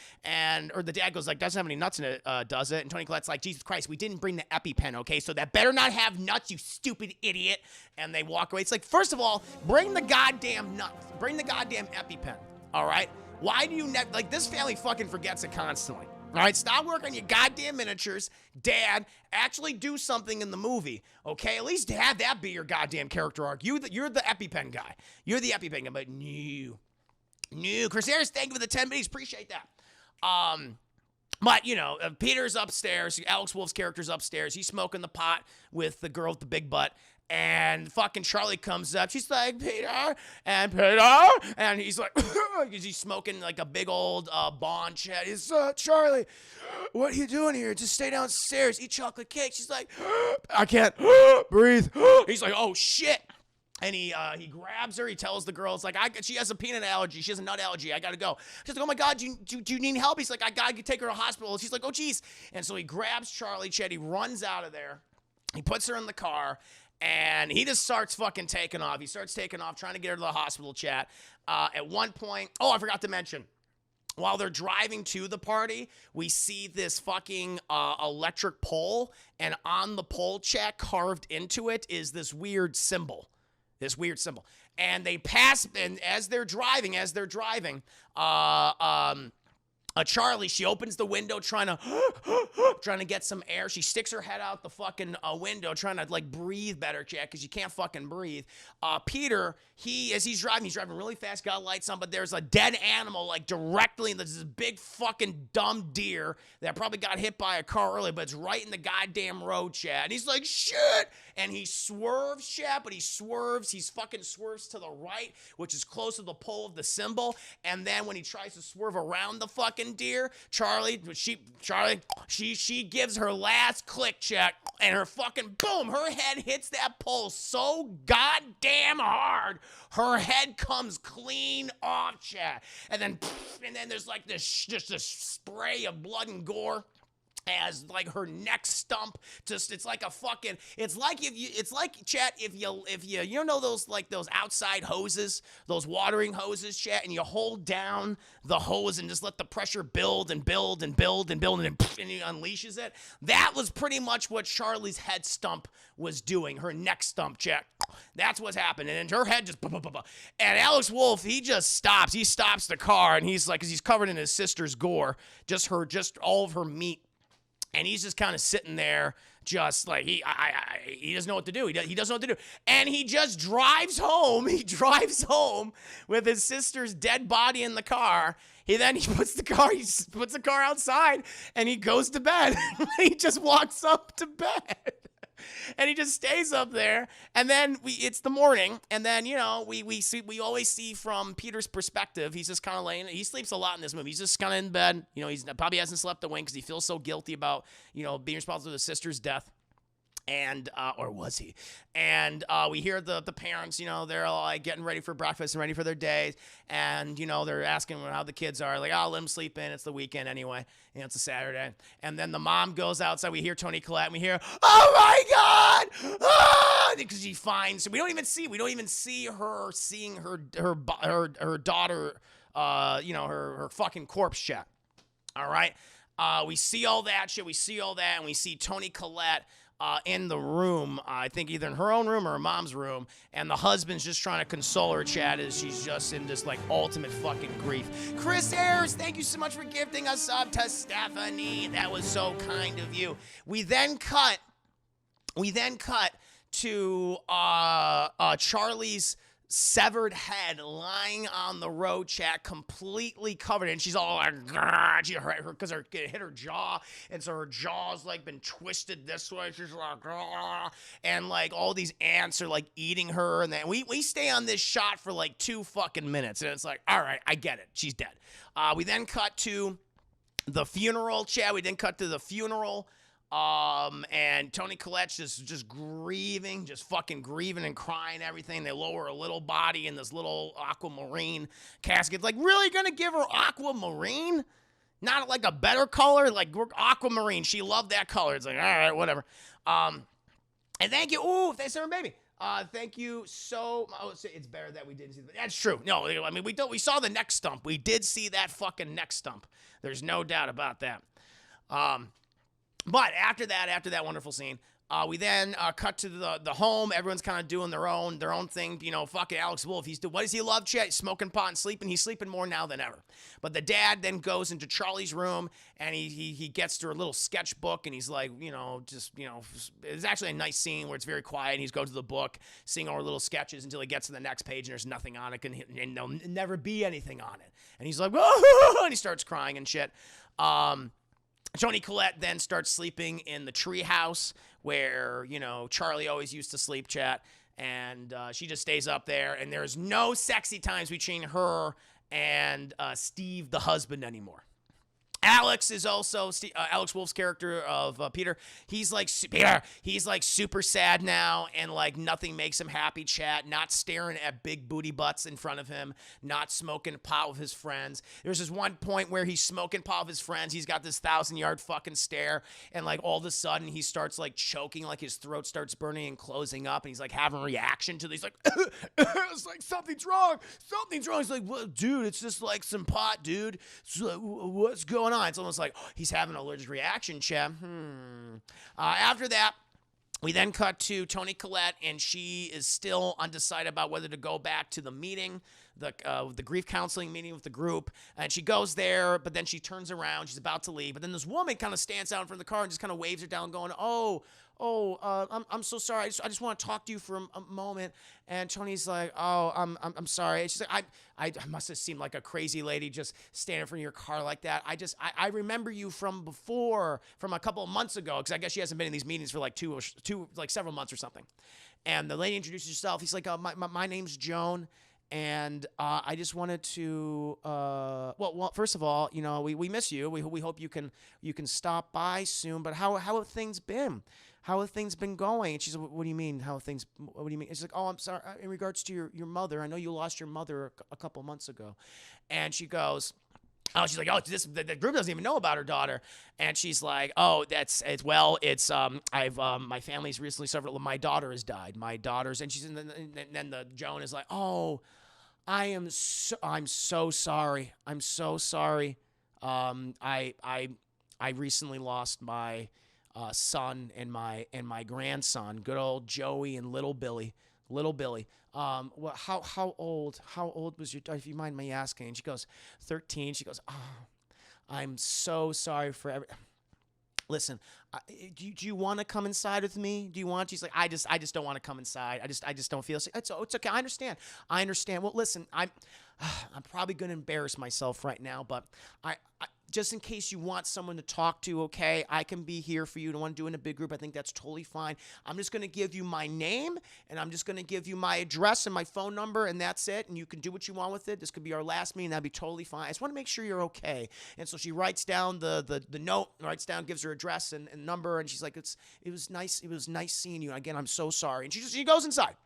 Or the dad goes like, doesn't have any nuts in it, does it? And Tony Collette's like, Jesus Christ, we didn't bring the EpiPen, okay? So that better not have nuts, you stupid idiot. And they walk away. It's like, first of all, bring the goddamn nuts. Bring the goddamn EpiPen, all right? Why do you like, this family fucking forgets it constantly. All right, stop working on your goddamn miniatures. Dad, actually do something in the movie, okay? At least have that be your goddamn character arc. You're the EpiPen guy. You're the EpiPen guy, but no. Chris Harris, thank you for the 10 minutes. Appreciate that. But, Peter's upstairs. Alex Wolff's character's upstairs. He's smoking the pot with the girl with the big butt. And fucking Charlie comes up. She's like, Peter, and he's like, he's smoking like a big old Bond chat. He's Charlie, what are you doing here? Just stay downstairs, eat chocolate cake. She's like, I can't breathe. He's like, oh shit. And he grabs her. He tells the girl, it's like, she has a peanut allergy. She has a nut allergy. I gotta go. She's like, oh my God, do you need help? He's like, I gotta take her to the hospital. She's like, oh geez. And so he grabs Charlie, Chet. He runs out of there. He puts her in the car. And he just starts fucking taking off. He starts taking off, trying to get her to the hospital, chat. At one point, I forgot to mention, while they're driving to the party, we see this fucking electric pole. And on the pole, chat, carved into it is this weird symbol. And they pass, and as they're driving, Charlie, she opens the window trying to get some air. She sticks her head out the fucking window trying to like breathe better, Jack, because you can't fucking breathe. Peter, as he's driving really fast, got lights on, but there's a dead animal like directly, there's this big fucking dumb deer that probably got hit by a car earlier, but it's right in the goddamn road, Chad. And he's like, shit! And he swerves, Chad, but he fucking swerves to the right, which is close to the pole of the symbol. And then when he tries to swerve around the fucking deer, Charlie, she gives her last click check, and her fucking boom, her head hits that pole so goddamn hard, her head comes clean off, chat. And then there's like this spray of blood and gore as like her neck stump it's like chat, if you know those outside hoses, those watering hoses, chat, and you hold down the hose and just let the pressure build and build and build and build, and he unleashes it. That was pretty much what Charlie's head stump was doing, her neck stump, chat. That's what's happening, and her head just and Alex Wolff, he stops the car, and he's like, 'cause he's covered in his sister's gore, just all of her meat. And he's just kind of sitting there, just like he doesn't know what to do. He doesn't know what to do, and he just drives home. He drives home with his sister's dead body in the car. He puts the car outside, and he goes to bed. He just walks up to bed. And he just stays up there, and then it's the morning, and then we always see from Peter's perspective. He's just kind of laying. He sleeps a lot in this movie. He's just kind of in bed. He's probably hasn't slept a wink because he feels so guilty about being responsible for his sister's death. And or was he? And we hear the parents, they're like getting ready for breakfast and ready for their days, and they're asking how the kids are. Like, let them sleep in. It's the weekend anyway. It's a Saturday. And then the mom goes outside. We hear Toni Collette, and we hear, oh my God! Ah! Because she finds. We don't even see her seeing her daughter. Her fucking corpse check. All right. We see all that shit. And we see Toni Collette in the room, I think either in her own room or her mom's room, and the husband's just trying to console her, Chad, as she's just in this like ultimate fucking grief. Chris Ayers, thank you so much for gifting us up to Stephanie. That was so kind of you. We then cut to Charlie's severed head lying on the road, chat, completely covered, and she's all like, because it hit her jaw, and so her jaw's like been twisted this way. She's like, and like all these ants are like eating her, and then we stay on this shot for like 2 fucking minutes, and it's like, all right, I get it, she's dead. We then cut to the funeral, chat. And Toni Collette's just grieving, just fucking grieving and crying, everything. They lower a little body in this little aquamarine casket. Like, really gonna give her aquamarine? Not like a better color? Like, aquamarine. She loved that color. It's like, all right, whatever. And thank you. Ooh, thanks for baby. Thank you so much. Oh, it's better that we didn't see that. That's true. No, I mean, we saw the neck stump. We did see that fucking neck stump. There's no doubt about that. But after that wonderful scene, we then cut to the home. Everyone's kind of doing their own thing. Fucking Alex Wolff. What does he love, Chet? Smoking pot and sleeping. He's sleeping more now than ever. But the dad then goes into Charlie's room, and he gets to her little sketchbook, and he's like, it's actually a nice scene where it's very quiet, and he's going to the book, seeing all her little sketches until he gets to the next page, and there's nothing on it, and there'll never be anything on it. And he's like, oh, and he starts crying and shit. Toni Collette then starts sleeping in the treehouse where, Charlie always used to sleep, chat. And she just stays up there. And there's no sexy times between her and Steve, the husband, anymore. Alex is also Alex Wolf's character of Peter. He's like super sad now, and like nothing makes him happy. Chat, not staring at big booty butts in front of him, not smoking pot with his friends. There's this one point where he's smoking pot with his friends. He's got this 1,000-yard fucking stare, and like all of a sudden he starts like choking, like his throat starts burning and closing up, and he's like having a reaction to this. He's like, it's like something's wrong. He's like, well, dude, it's just like some pot, dude. So, what's going on? It's almost like he's having an allergic reaction, chat. After that, we then cut to Toni Collette, and she is still undecided about whether to go back to the meeting, the grief counseling meeting with the group. And she goes there, but then she turns around. She's about to leave. But then this woman kind of stands out in front of the car and just kind of waves her down, going, I'm so sorry. I just want to talk to you for a moment. And Tony's like, I'm sorry. She's like, I must have seemed like a crazy lady just standing in front of your car like that. I remember you from before, from a couple of months ago, because I guess she hasn't been in these meetings for like several months or something. And the lady introduces herself. He's like, my name's Joan. And I just wanted to, well, first of all, we miss you. We hope you can stop by soon. But how have things been? How have things been going? And she said, what do you mean? What do you mean? It's like, oh, I'm sorry. In regards to your mother, I know you lost your mother a couple months ago. And she goes, she's like, the group doesn't even know about her daughter. And she's like, my family's recently suffered. My daughter has died. And then the Joan is like, oh, I'm so sorry. I'm so sorry. I recently lost my son and my grandson, good old Joey and little Billy. How old was your daughter, if you mind me asking? And she goes, 13. She goes, oh, I'm so sorry for listen, do you want to come inside with me? Do you want? She's like, I just don't want to come inside. I just don't feel. It's okay. I understand. Well, listen, I'm probably going to embarrass myself right now, but I just in case you want someone to talk to, okay, I can be here for you. Don't want to do it in a big group. I think that's totally fine. I'm just going to give you my name, and I'm just going to give you my address and my phone number, and that's it. And you can do what you want with it. This could be our last meeting. That'd be totally fine. I just want to make sure you're okay. And so she writes down the note, gives her address and number, and she's like, it was nice seeing you. Again, I'm so sorry. And she goes inside.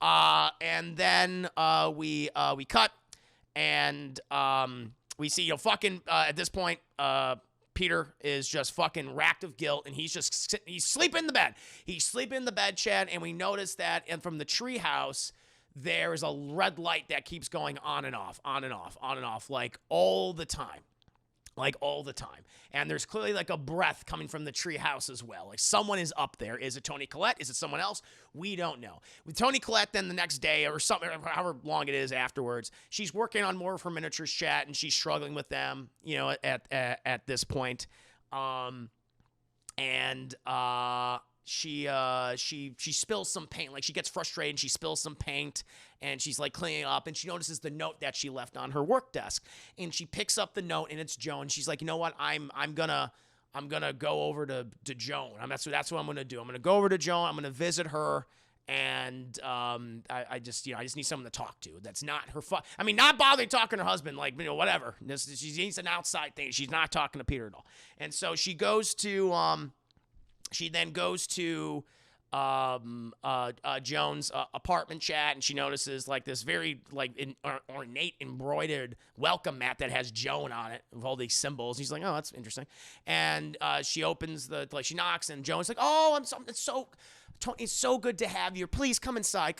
And then we cut, and we see, at this point, Peter is just fucking racked of guilt, and he's sleeping in the bed. He's sleeping in the bed, Chad, and we notice that, and from the treehouse, there is a red light that keeps going on and off, like all the time. And there's clearly like a breath coming from the treehouse as well. Like someone is up there. Is it Toni Collette? Is it someone else? We don't know. With Toni Collette, then the next day or something, however long it is afterwards, she's working on more of her miniatures, chat, and she's struggling with them, at this point. She spills some paint. Like she gets frustrated and she spills some paint, and she's like cleaning up, and she notices the note that she left on her work desk, and she picks up the note, and it's Joan. She's like, you know what? I'm gonna go over to Joan. That's what I'm gonna do. I'm gonna go over to Joan. I'm gonna visit her. And I just need someone to talk to. That's not her not bothering talking to her husband, like, whatever. She needs an outside thing. She's not talking to Peter at all. And so she goes to She then goes to Joan's apartment, chat, and she notices like this very ornate embroidered welcome mat that has Joan on it with all these symbols. He's like, oh, that's interesting. And she opens she knocks, and Joan's like, oh, Tony, it's so good to have you. Please come inside.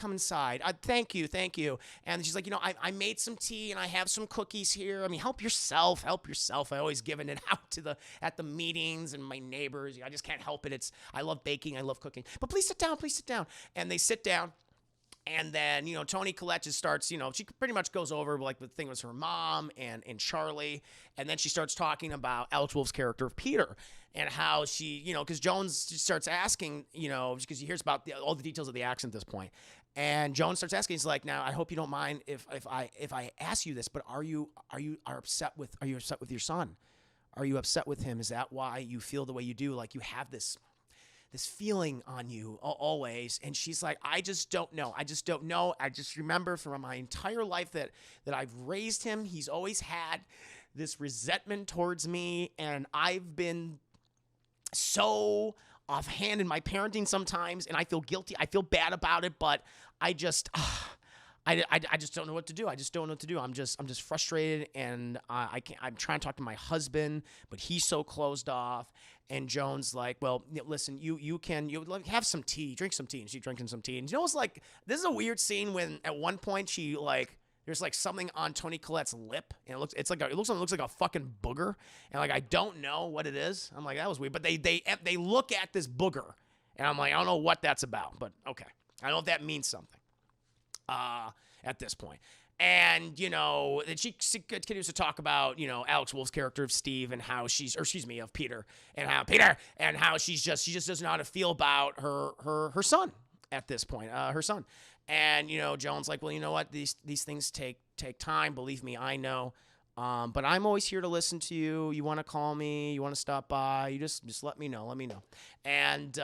Thank you. And she's like, I made some tea and I have some cookies here. Help yourself. I always giving it out at the meetings and my neighbors. I just can't help it. I love baking. I love cooking. But please sit down. And they sit down. And then, Toni Collette just starts, she pretty much goes over like the thing was her mom and Charlie. And then she starts talking about Alex Wolf's character of Peter and how she, because Jones starts asking, because he hears about all the details of the accident at this point. And Joan starts asking, he's like, now I hope you don't mind if I ask you this, but are you upset with your son? Are you upset with him? Is that why you feel the way you do? Like you have this feeling on you always. And she's like, I just don't know. I just don't know. I just remember from my entire life that I've raised him. He's always had this resentment towards me. And I've been so offhand in my parenting sometimes. And I feel guilty. I feel bad about it. But I just... I just don't know what to do. I just don't know what to do. I'm just frustrated, and I can't. I'm trying to talk to my husband, but he's so closed off. And Joan's like, well, listen, you have some tea, drink some tea, and she's drinking some tea. And you know, it's like this is a weird scene when at one point she like there's like something on Toni Collette's lip, and it looks like a fucking booger, and like I don't know what it is. I'm like that was weird, but they look at this booger, and I'm like I don't know what that's about, but okay, I don't know if that means something. At this point. And, you know, then she continues to talk about, you know, Alex Wolff's character of Steve and how of Peter and how she just doesn't know how to feel about her son at this point, her son. And, you know, Joan's like, well, you know what? These things take time. Believe me, I know. But I'm always here to listen to you. You want to call me, you want to stop by, you just let me know. And,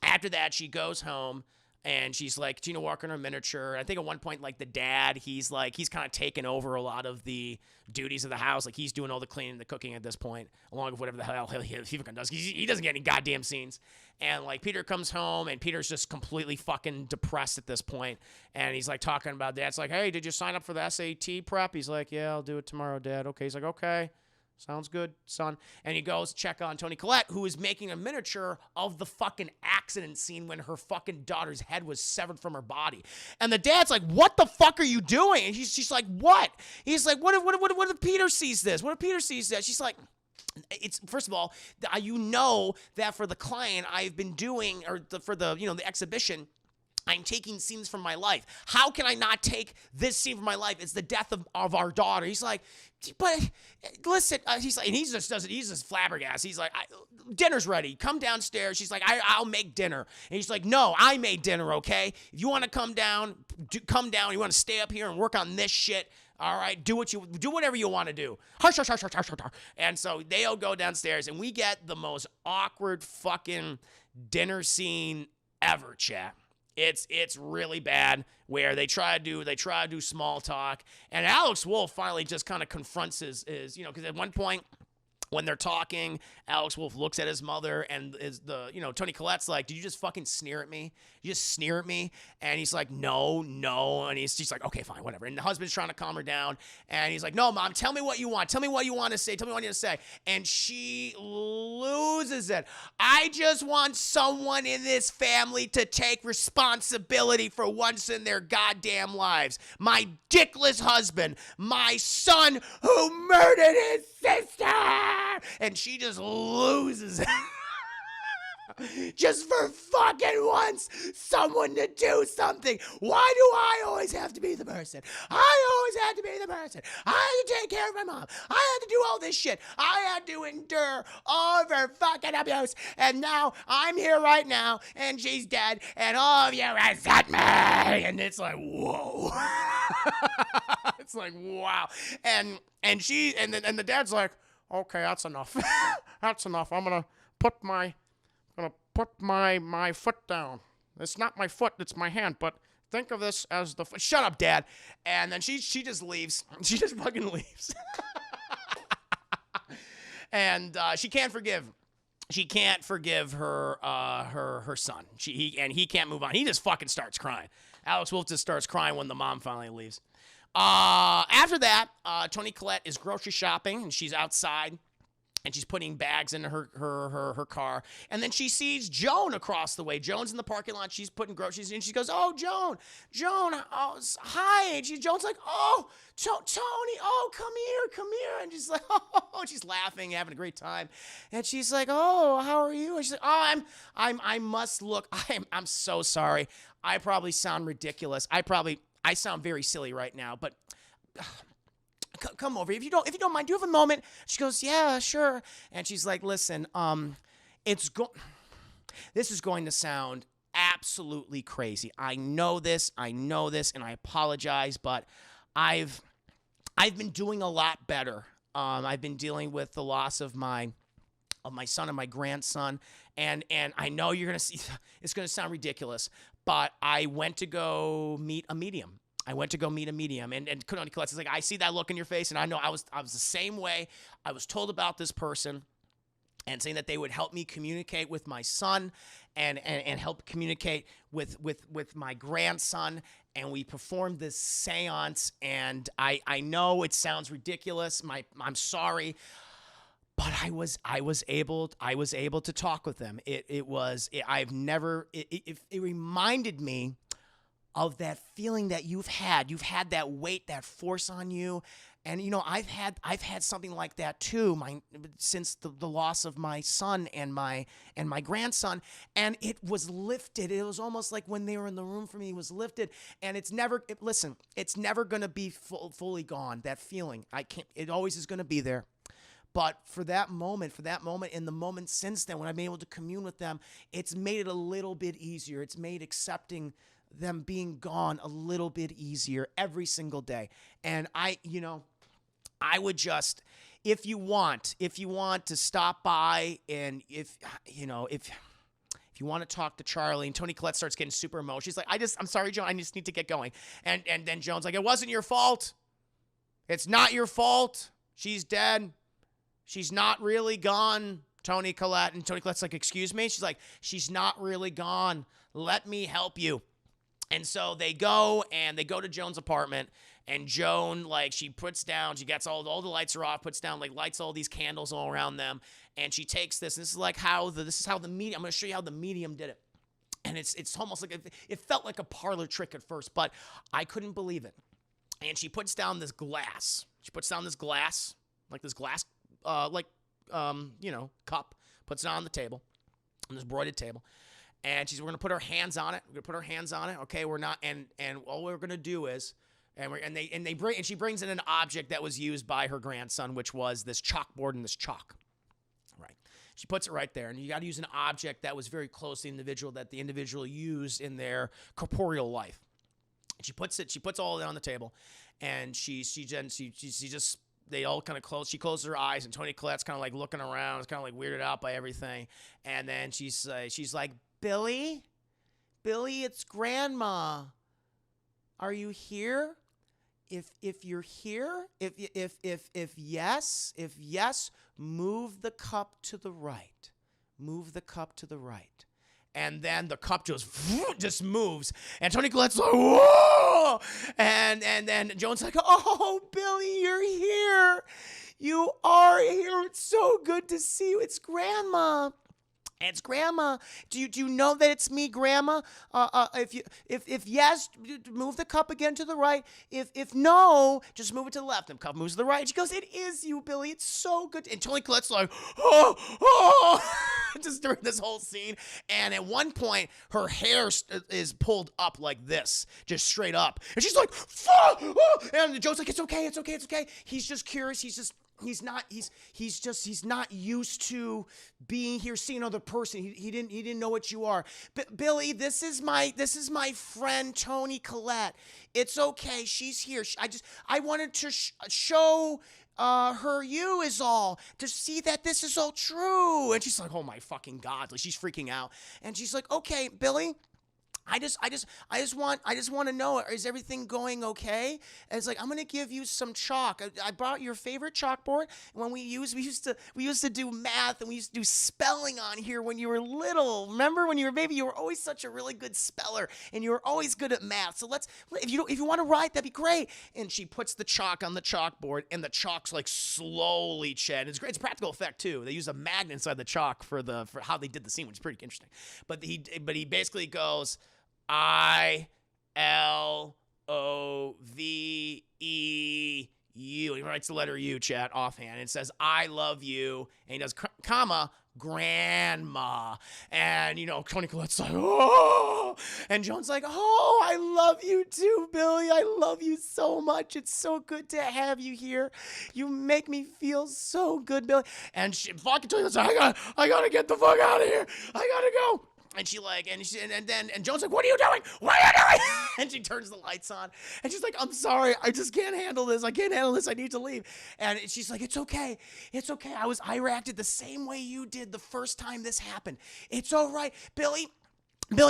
after that, she goes home. And she's like, Gina Walker in her miniature. I think at one point, like the dad, he's kind of taken over a lot of the duties of the house. Like he's doing all the cleaning, the cooking at this point, along with whatever the hell he does. He doesn't get any goddamn scenes. And like Peter comes home, and Peter's just completely fucking depressed at this point. And he's like talking about Dad's like, hey, did you sign up for the SAT prep? He's like, yeah, I'll do it tomorrow, Dad. Okay. He's like, okay. Sounds good, son. And he goes to check on Toni Collette, who is making a miniature of the fucking accident scene when her fucking daughter's head was severed from her body. And the dad's like, what the fuck are you doing? And she's like, what? He's like, what if Peter sees this? What if Peter sees that? She's like, it's first of all, you know that for the client I've been doing, or for the, you know, the exhibition, I'm taking scenes from my life. How can I not take this scene from my life? It's the death of our daughter. He's like, but listen, he's like, and he just does it. He's just flabbergasted. He's like, dinner's ready. Come downstairs. She's like, I'll make dinner. And he's like, no, I made dinner. Okay. If you want to come down, come down. You want to stay up here and work on this shit. All right. Do whatever you want to do. Hush, hush, hush, hush, hush, hush. And so they all go downstairs, and we get the most awkward fucking dinner scene ever, chat. It's really bad, where they try to do small talk, and Alex Wolff finally just kind of confronts his you know, because at one point when they're talking, Alex Wolff looks at his mother, and Toni Collette's like, did you just fucking sneer at me? You just sneer at me? And he's like, no. And she's like, okay, fine, whatever. And the husband's trying to calm her down, and he's like, no, Mom, tell me what you want. Tell me what you want to say. Tell me what you want to say. And she loses it. I just want someone in this family to take responsibility for once in their goddamn lives. My dickless husband, my son who murdered his sister. And she just loses it. Just for fucking once, someone to do something. Why do I always have to be the person? I always have to be the person. I had to take care of my mom. I had to do all this shit. I had to endure all of her fucking abuse. And now I'm here right now, and she's dead, and all of you resent me. And it's like, whoa. It's like, wow. And the dad's like, okay, that's enough. That's enough. I'm gonna put my foot down. It's not my foot, it's my hand, but think of this as the foot. Shut up, Dad. And then she just leaves. She just fucking leaves. And she can't forgive her son. He can't move on. He just fucking starts crying. Alex Wolff just starts crying when the mom finally leaves. After that, Toni Collette is grocery shopping, and she's outside, and she's putting bags in her car. And then she sees Joan across the way. Joan's in the parking lot. She's putting groceries in. She goes, oh, Joan, oh, hi. And Joan's like, oh, Toni, oh, come here. And she's like, oh, she's laughing, having a great time. And she's like, oh, how are you? And she's like, oh, I'm so sorry. I probably sound ridiculous. I sound very silly right now, but come over. If you don't mind, do you have a moment? She goes, yeah, sure. And she's like, listen, this is going to sound absolutely crazy. I know this, and I apologize, but I've been doing a lot better I've been dealing with the loss of my son and my grandson, and I know you're gonna see it's gonna sound ridiculous, but I went to go meet a medium. And Tony Collette's like, I see that look in your face, and I know I was the same way. I was told about this person, and saying that they would help me communicate with my son, and help communicate with my grandson. And we performed this seance, and I know it sounds ridiculous. I'm sorry, but I was able to talk with them. It reminded me of that feeling that you've had that weight, that force on you. And I've had something like that too, since the loss of my son and my grandson, and it was lifted. It was almost like when they were in the room for me, it was lifted, and it's never gonna be fully gone. That feeling, it always is gonna be there. But for that moment, in the moment since then, when I've been able to commune with them, it's made it a little bit easier. It's made accepting them being gone a little bit easier every single day. And I would just, if you want to stop by, and if you want to talk to Charlie, and Toni Collette starts getting super emotional. She's like, I'm sorry, Joan, I just need to get going. And then Joan's like, it wasn't your fault. It's not your fault. She's dead. She's not really gone, Toni Collette. And Toni Collette's like, excuse me? She's like, she's not really gone. Let me help you. And so they go to Joan's apartment, and Joan, she gets all the lights are off, puts down, lights all these candles all around them, and she takes this, and this is how the medium, I'm going to show you how the medium did it. And it's almost like, it felt like a parlor trick at first, but I couldn't believe it. And she puts down this glass. Cup, puts it on the table, on this broidered table. And we're going to put our hands on it. Okay, we're not, and all we're going to do is, and she brings in an object that was used by her grandson, which was this chalkboard and this chalk. Right. She puts it right there, and you got to use an object that was very close to the individual, that the individual used in their corporeal life. And she puts all of it on the table, and she just, they all kind of close. She closes her eyes, and Toni Collette's kind of looking around. It's kind of weirded out by everything. And then she's like, Billy, it's Grandma. Are you here? If you're here, if yes, move the cup to the right. And then the cup just moves, and Toni Collette's like, whoa! And then Joan's like, oh, Billy, you're here. You are here. It's so good to see you. It's Grandma. It's Grandma. Do you know that it's me, Grandma? If yes, move the cup again to the right. If no, just move it to the left. And the cup moves to the right. And she goes, it is you, Billy. It's so good. And Toni Collette's like, oh, just during this whole scene. And at one point, her hair is pulled up like this, just straight up. And she's like, fuck! And Joe's like, it's okay. He's just curious. He's not used to being here, seeing another person. He didn't know what you are. But Billy, this is my friend Toni Collette. It's okay. She's here. I wanted to show her you is all, to see that this is all true. And she's like, oh my fucking God. She's freaking out. And she's like, okay, Billy, I just want to know, is everything going okay? And it's like, I'm gonna give you some chalk. I brought your favorite chalkboard. When we used to do math, and we used to do spelling on here when you were little. Remember when you were a baby? You were always such a really good speller, and you were always good at math. So if you want to write, that'd be great. And she puts the chalk on the chalkboard, and the chalk's slowly shed. It's great. It's a practical effect too. They use a magnet inside the chalk for how they did the scene, which is pretty interesting. But he basically goes, ILOVEU. He writes the letter U, chat, offhand. It says, I love you. And he does, comma, Grandma. And, Toni Collette's like, oh. And Joan's like, oh, I love you too, Billy. I love you so much. It's so good to have you here. You make me feel so good, Billy. And fucking Toni Collette's like, I gotta get the fuck out of here. I gotta go. And she like, and Joan's like, what are you doing? What are you doing? And she turns the lights on, and she's like, I'm sorry, I just can't handle this. I can't handle this. I need to leave. And she's like, it's okay. It's okay. I reacted the same way you did the first time this happened. It's all right, Billy.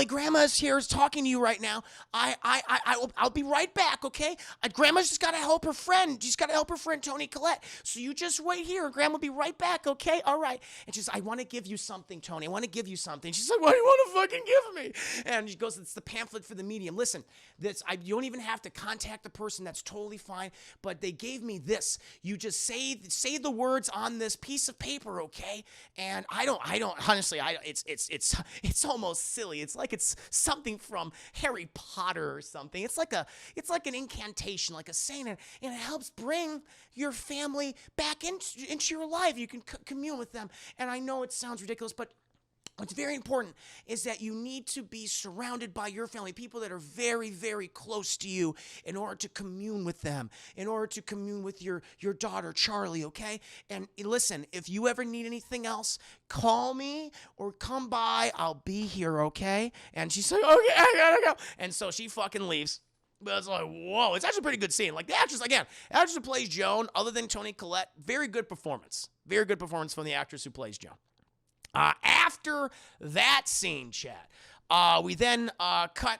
Grandma's here is talking to you right now. I'll be right back, okay? Grandma's just gotta help her friend. She's gotta help her friend Toni Collette. So you just wait here, and Grandma will be right back, okay? All right. And she's, I want to give you something, Toni. I want to give you something. She's like, what do you want to fucking give me? And she goes, it's the pamphlet for the medium. Listen, you don't even have to contact the person. That's totally fine. But they gave me this. You just say the words on this piece of paper, okay? And I don't. Honestly, it's almost silly. It's like it's something from Harry Potter or something. It's like an incantation, like a saying, and it helps bring your family back into your life. You can commune with them. And I know it sounds ridiculous, but what's very important is that you need to be surrounded by your family, people that are very, very close to you, in order to commune with them, in order to commune with your daughter, Charlie, okay? And listen, if you ever need anything else, call me or come by. I'll be here, okay? And she's like, okay, I gotta go. And so she fucking leaves. But it's like, whoa, it's actually a pretty good scene. Like, the actress who plays Joan, other than Toni Collette, very good performance. Very good performance from the actress who plays Joan. After that scene, chat, we then cut,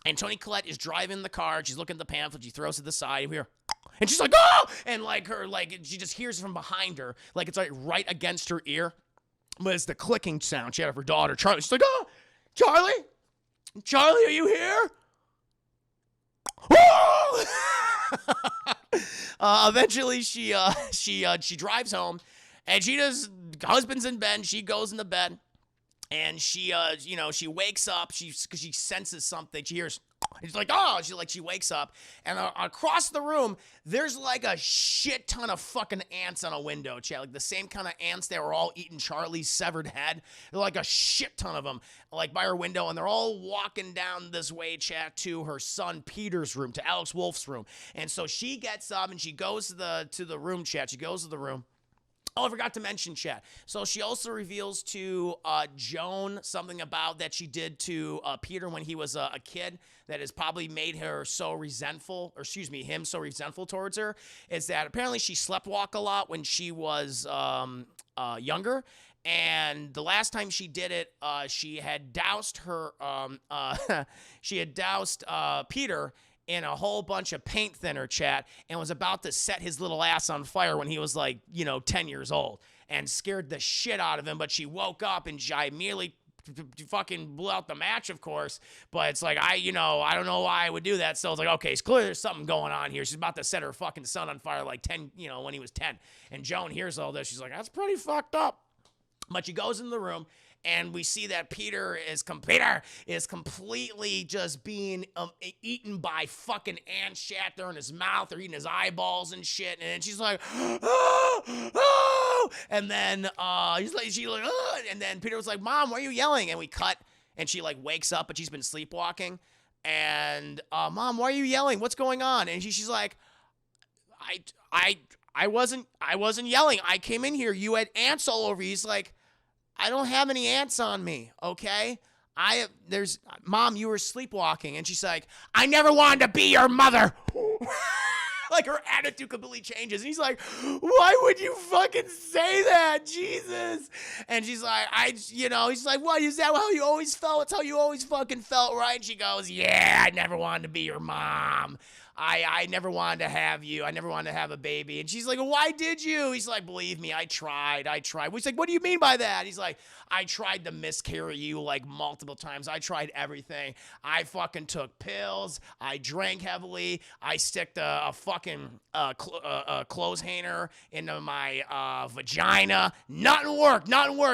and Toni Collette is driving the car. She's looking at the pamphlet. She throws it to the side. And and she's like, oh! And she just hears from behind her, like it's like right against her ear. But it's the clicking sound she had of her daughter, Charlie. She's like, oh, Charlie, are you here? Oh! Eventually, she drives home. And she does, husband's in bed, she goes into bed, and she wakes up, because she senses something, she hears, she's like, oh, she wakes up, and across the room, there's like a shit ton of fucking ants on a window, chat, like the same kind of ants that were all eating Charlie's severed head. They're like a shit ton of them, like by her window, and they're all walking down this way, chat, to her son Peter's room, to Alex Wolf's room. And so she gets up, and she goes to the room, chat, she goes to the room. Oh, I forgot to mention, chat. So she also reveals to Joan something about that she did to Peter when he was a kid that has probably made her so resentful, or him so resentful towards her, is that apparently she sleptwalked a lot when she was younger. And the last time she did it, she had doused Peter in a whole bunch of paint thinner, chat, and was about to set his little ass on fire when he was 10 years old, and scared the shit out of him. But she woke up, and I immediately fucking blew out the match, of course. But it's like, I don't know why I would do that. So it's like, okay, it's clear there's something going on here. She's about to set her fucking son on fire when he was 10. And Joan hears all this. She's like, that's pretty fucked up. But she goes in the room, and we see that Peter is completely just being eaten by fucking ants, chat. They're in his mouth. They're eating his eyeballs and shit. And she's like, oh, oh. And then and then Peter was like, Mom, why are you yelling? And we cut, and she wakes up, but she's been sleepwalking. And Mom, why are you yelling? What's going on? And she's like, I wasn't yelling. I came in here. You had ants all over you. He's like, I don't have any ants on me, okay? Mom, you were sleepwalking. And she's like, I never wanted to be your mother. Like, her attitude completely changes. And he's like, why would you fucking say that, Jesus? And she's like, he's like, what, is that how you always felt? It's how you always fucking felt, right? And she goes, yeah, I never wanted to be your mom. I never wanted to have you. I never wanted to have a baby. And she's like, why did you? He's like, believe me, I tried. He's like, what do you mean by that? He's like, I tried to miscarry you multiple times. I tried everything. I fucking took pills. I drank heavily. I sticked a fucking clothes hanger into my vagina. Nothing worked.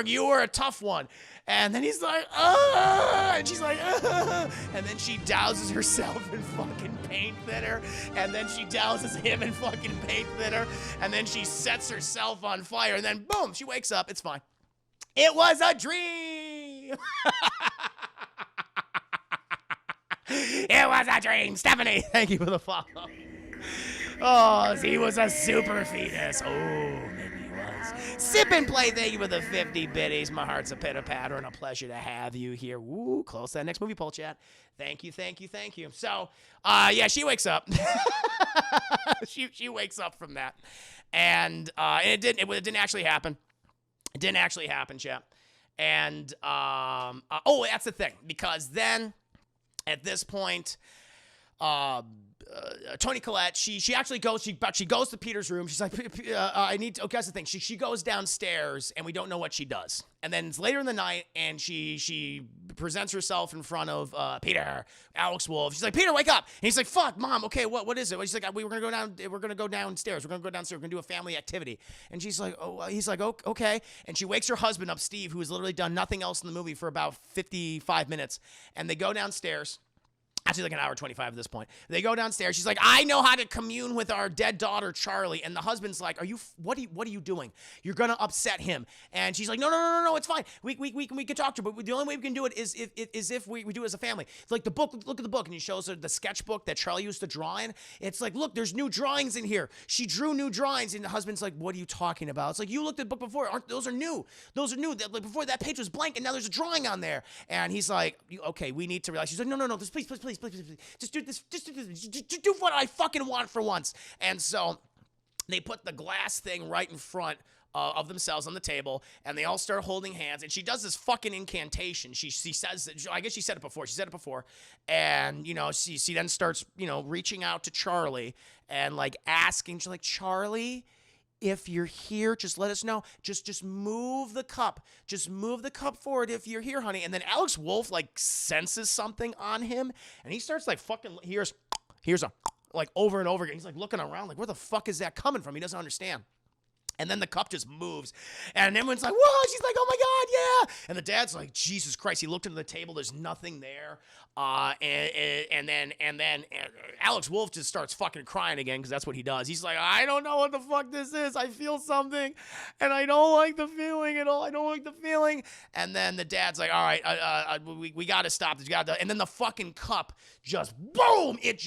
You were a tough one. And then he's like, and she's like, and then she douses herself in fucking paint thinner, and then she douses him in fucking paint thinner, and then she sets herself on fire, and then boom, she wakes up. It's fine. It was a dream. It was a dream. Stephanie, thank you for the follow. Oh, he was a super fetus. Oh, maybe he was. Sip and play, thank you for the 50 biddies. My heart's a pitter-patter and a pleasure to have you here. Woo, close that next movie poll chat. Thank you, thank you, thank you. So, yeah, she wakes up. she wakes up from that. And it didn't actually happen. It didn't actually happen, chat. And, oh, that's the thing. Because then, at this point, Toni Collette, she actually goes, she goes to Peter's room. She's like, I need to, okay, that's the thing. She goes downstairs and we don't know what she does. And then it's later in the night and she presents herself in front of Peter, Alex Wolff. She's like, Peter, wake up. And he's like, fuck, Mom, okay, what is it? She's like, we're gonna go downstairs. We're gonna do a family activity. And she's like, oh, he's like, okay. And she wakes her husband up, Steve, who has literally done nothing else in the movie for about 55 minutes. And they go downstairs. Actually, like an hour 25 at this point. They go downstairs. She's like, I know how to commune with our dead daughter, Charlie. And the husband's like, what are you doing? You're going to upset him. And she's like, no, it's fine. We can talk to her, but the only way we can do it is if we do it as a family. It's like the book, look at the book. And he shows her the sketchbook that Charlie used to draw in. It's like, look, there's new drawings in here. She drew new drawings. And the husband's like, what are you talking about? It's like, you looked at the book before. Those are new. Like, before that page was blank and now there's a drawing on there. And he's like, okay, we need to realize. She's like, no, please. Just do this. Just do what I fucking want for once. And so they put the glass thing right in front of themselves on the table, and they all start holding hands. And she does this fucking incantation. She says, I guess she said it before. And, she then starts, reaching out to Charlie and, like, asking, she's like, Charlie, if you're here, just let us know. Just move the cup. Just move the cup forward if you're here, honey. And then Alex Wolff, like, senses something on him, and he starts, like, fucking, here's a, like, over and over again. He's, like, looking around, like, where the fuck is that coming from? He doesn't understand. And then the cup just moves. And everyone's like, whoa. She's like, oh, my God, yeah. And the dad's like, Jesus Christ. He looked into the table. There's nothing there. And then Alex Wolff just starts fucking crying again because that's what he does. He's like, I don't know what the fuck this is. I feel something. And I don't like the feeling at all. I don't like the feeling. And then the dad's like, all right, we got to stop this. And then the fucking cup just, boom. It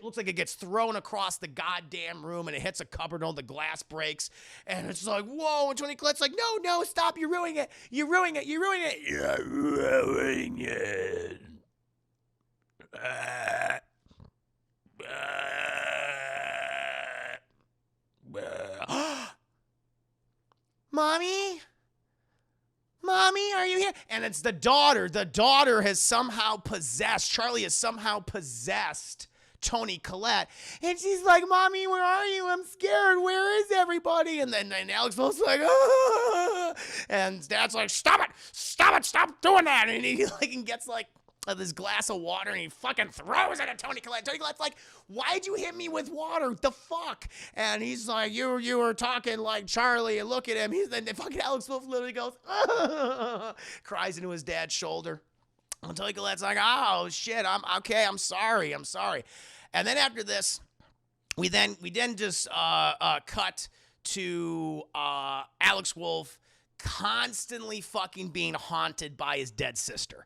looks like it gets thrown across the goddamn room and it hits a cupboard and all the glass breaks. And it's like, whoa. And Toni Collette's like, no, stop. You're ruining it. You're ruining it. You're ruining it. Mommy, are you here? And it's the daughter. The daughter has somehow possessed, Charlie has somehow possessed Toni Collette. And she's like, Mommy, where are you? I'm scared. Where is everybody? And then Alex Wolff's like, ah. And Dad's like, stop doing that. And he gets like this glass of water and he fucking throws it at Toni Collette. Toni Collette's like, why'd you hit me with water? The fuck? And he's like, you were talking like Charlie, and look at him. Then fucking Alex Wolff literally goes, ah, cries into his dad's shoulder. And Toni Collette's like, oh shit, I'm okay, I'm sorry. And then after this, we then just cut to Alex Wolff constantly fucking being haunted by his dead sister.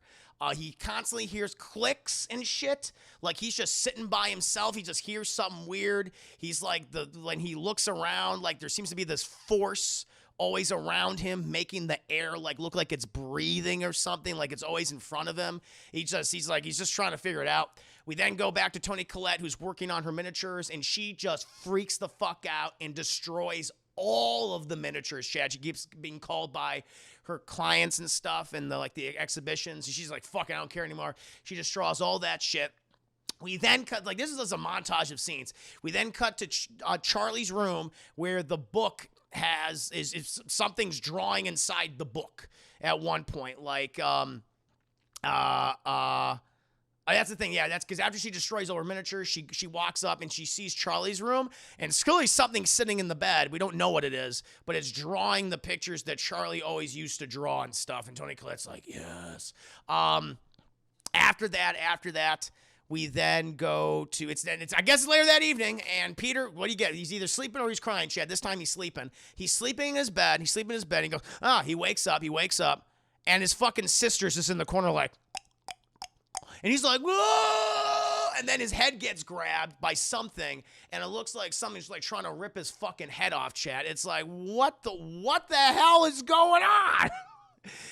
He constantly hears clicks and shit. Like he's just sitting by himself. He just hears something weird. He's like, when he looks around, like there seems to be this force always around him, making the air like look like it's breathing or something, like it's always in front of him. He's just trying to figure it out. We then go back to Toni Collette, who's working on her miniatures, and she just freaks the fuck out and destroys all of the miniatures. Chad, she keeps being called by her clients and stuff and the exhibitions. And she's like, fuck, I don't care anymore. She destroys all that shit. We then cut, like, this is just a montage of scenes. We then cut to Charlie's room where the book is something's drawing inside the book at one point. Like, that's the thing, yeah. That's because after she destroys all her miniatures, she walks up and she sees Charlie's room, and clearly something's sitting in the bed. We don't know what it is, but it's drawing the pictures that Charlie always used to draw and stuff. And Toni Collette's like, yes. After that, we then go to I guess it's later that evening, and Peter, what do you get? He's either sleeping or he's crying. Chad, this time he's sleeping. He's sleeping in his bed. He goes, he wakes up, and his fucking sister's just in the corner like. And he's like, whoa! and then his head gets grabbed by something, and it looks like something's like trying to rip his fucking head off, chat. It's like, what the hell is going on?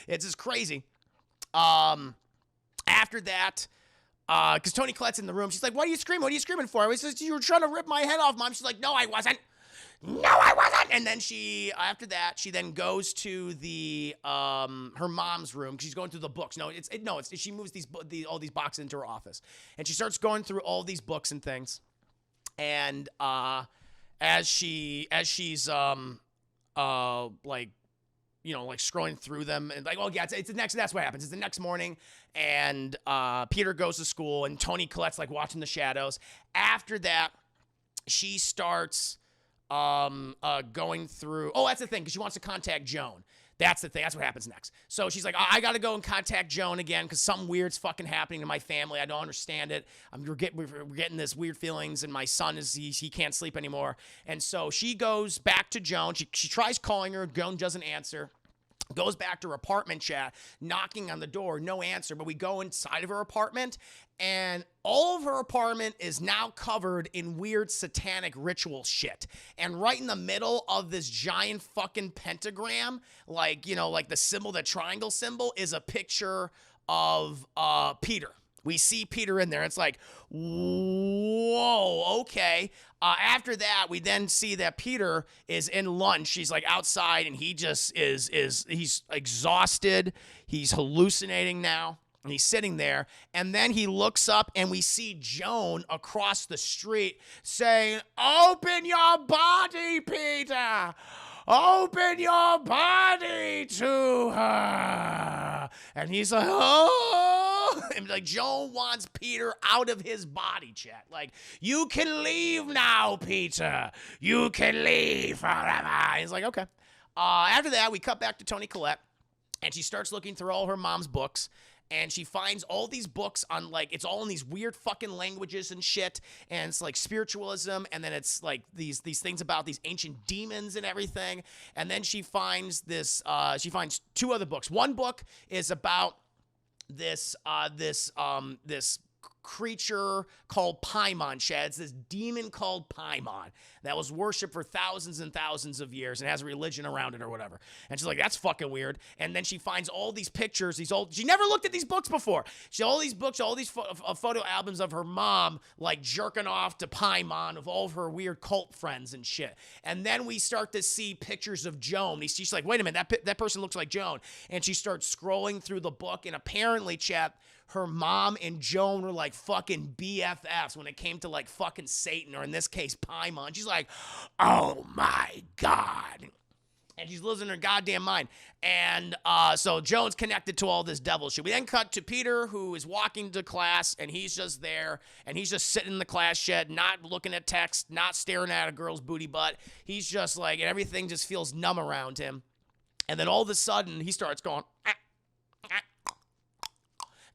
It's just crazy. After that, because Toni Collette's in the room, she's like, what are you screaming? What are you screaming for? I was just, you were trying to rip my head off, Mom. She's like, no, I wasn't. No, I wasn't. And then after that, she then goes to the her mom's room. She's going through the books. She moves all these boxes into her office, and she starts going through all these books and things. And as she's like scrolling through them, and like, oh yeah, it's the next. That's what happens. It's the next morning, and Peter goes to school, and Toni Collette's like watching the shadows. After that, she starts going through. Oh, that's the thing, because she wants to contact Joan. That's the thing. That's what happens next. So she's like, I gotta go and contact Joan again because something weird's fucking happening to my family. I don't understand it. We're getting this weird feelings, and my son he can't sleep anymore. And so she goes back to Joan. She tries calling her. Joan doesn't answer. Goes back to her apartment, chat, knocking on the door, no answer. But we go inside of her apartment, and all of her apartment is now covered in weird satanic ritual shit. And right in the middle of this giant fucking pentagram, like the symbol, the triangle symbol, is a picture of Peter. We see Peter in there. It's like, whoa, okay. After that, we then see that Peter is in lunch. He's like outside, and he just he's exhausted. He's hallucinating now. And he's sitting there, and then he looks up, and we see Joan across the street saying, open your body, Peter. Open your body to her. And he's like, oh. And like, Joan wants Peter out of his body, chat. Like, you can leave now, Peter. You can leave forever. And he's like, okay. After that, we cut back to Toni Collette, and she starts looking through all her mom's books. And she finds all these books on, like, it's all in these weird fucking languages and shit. And it's like spiritualism. And then it's like these things about these ancient demons and everything. And then she finds she finds two other books. One book is about this creature called Paimon, Shads, this demon called Paimon that was worshipped for thousands and thousands of years and has a religion around it or whatever. And she's like, that's fucking weird. And then she finds all these pictures, she never looked at these books before. All these books, all these photo albums of her mom, like jerking off to Paimon, of all of her weird cult friends and shit. And then we start to see pictures of Joan. She's like, wait a minute, that person looks like Joan. And she starts scrolling through the book, and apparently, chat, her mom and Joan were like fucking BFFs when it came to like fucking Satan, or in this case, Paimon. She's like, oh my God. And she's losing her goddamn mind. And so Joan's connected to all this devil shit. We then cut to Peter, who is walking to class, and he's just there, and he's just sitting in the class shed, not looking at text, not staring at a girl's booty butt. He's just like, and everything just feels numb around him. And then all of a sudden, he starts going,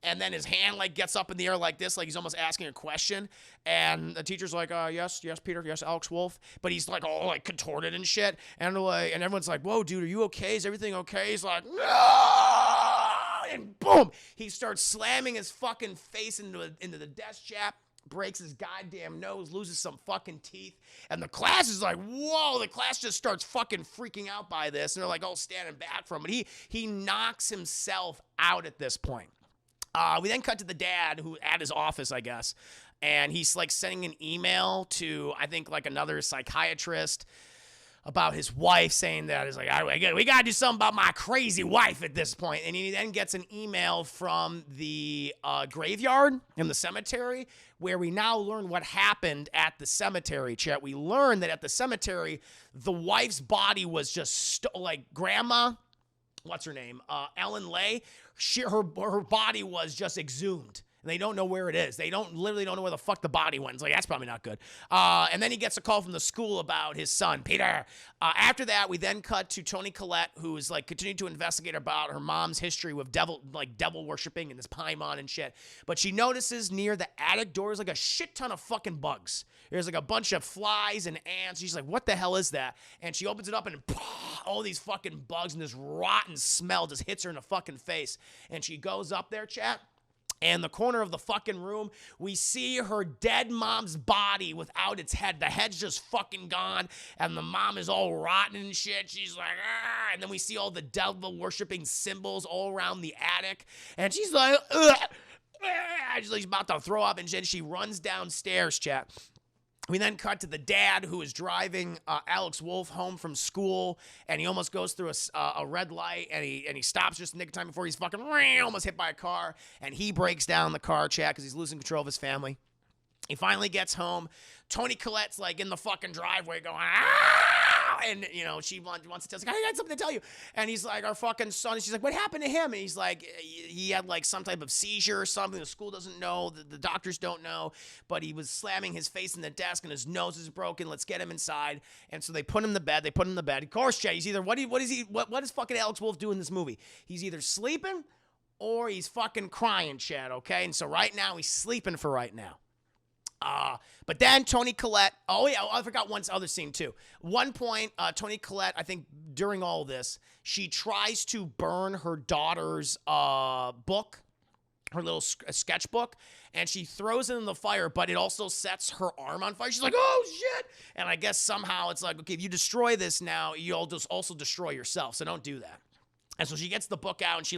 and then his hand like gets up in the air like this, like he's almost asking a question. And the teacher's like, yes, Peter, yes, Alex Wolf. But he's like all like contorted and shit. And everyone's like, whoa, dude, are you okay? Is everything okay? He's like, no! And boom, he starts slamming his fucking face into the desk, chap. Breaks his goddamn nose, loses some fucking teeth, and the class is like, whoa, the class just starts fucking freaking out by this, and they're like all standing back from it. He knocks himself out at this point. We then cut to the dad, who at his office, I guess, and he's like sending an email to, I think, like another psychiatrist about his wife, saying that he's like, we gotta do something about my crazy wife at this point. And he then gets an email from the graveyard in the cemetery, where we now learn what happened at the cemetery, chat. We learn that at the cemetery, the wife's body was just like grandma, what's her name? Ellen Lay. Her body was just exhumed. And they don't know where it is. They literally don't know where the fuck the body went. It's like, that's probably not good. And then he gets a call from the school about his son, Peter. After that, we then cut to Toni Collette, who is like continuing to investigate about her mom's history with devil worshiping and this Paimon and shit. But she notices near the attic door is like a shit ton of fucking bugs. There's like a bunch of flies and ants. She's like, what the hell is that? And she opens it up, and all these fucking bugs and this rotten smell just hits her in the fucking face. And she goes up there, chat. And the corner of the fucking room, we see her dead mom's body without its head. The head's just fucking gone, and the mom is all rotten and shit. She's like, ah! And then we see all the devil-worshipping symbols all around the attic, and she's like, ugh! She's like about to throw up, and then she runs downstairs, chat. We then cut to the dad who is driving Alex Wolff home from school, and he almost goes through a red light, and he stops just a nick of time before he's fucking almost hit by a car, and he breaks down the car, chat, because he's losing control of his family. He finally gets home. Toni Collette's like in the fucking driveway going, ah! And, you know, she wants to tell us, like, I got something to tell you. And he's like, our fucking son. And she's like, what happened to him? And he's like, he had like some type of seizure or something. The school doesn't know. The doctors don't know. But he was slamming his face in the desk and his nose is broken. Let's get him inside. And so they put him to bed. Of course, Jay, he's either, what does fucking Alex Wolff do in this movie? He's either sleeping or he's fucking crying, Chad, okay? And so right now, he's sleeping for right now. But then Toni Collette, I forgot one other scene too. One point, Toni Collette, I think during all this, she tries to burn her daughter's book, her little sketchbook, and she throws it in the fire, but it also sets her arm on fire. She's like, oh shit! And I guess somehow it's like, okay, if you destroy this now, you'll just also destroy yourself, so don't do that. And so she gets the book out and she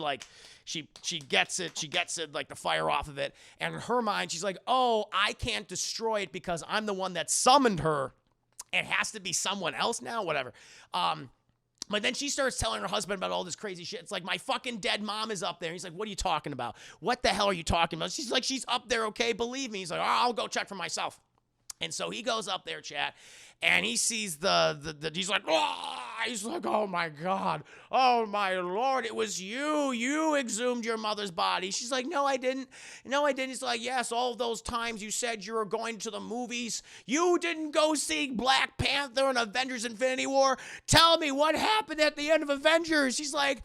gets it like the fire off of it. And in her mind, she's like, oh, I can't destroy it because I'm the one that summoned her. It has to be someone else now, whatever. But then she starts telling her husband about all this crazy shit. It's like, my fucking dead mom is up there. He's like, what are you talking about? What the hell are you talking about? She's like, she's up there, okay? Believe me. He's like, oh, I'll go check for myself. And so he goes up there, chat, and he sees he's like, oh, oh my God, oh my Lord, it was you exhumed your mother's body. She's like, no, I didn't. He's like, yes, all those times you said you were going to the movies, you didn't go see Black Panther and Avengers Infinity War. Tell me what happened at the end of Avengers. She's like,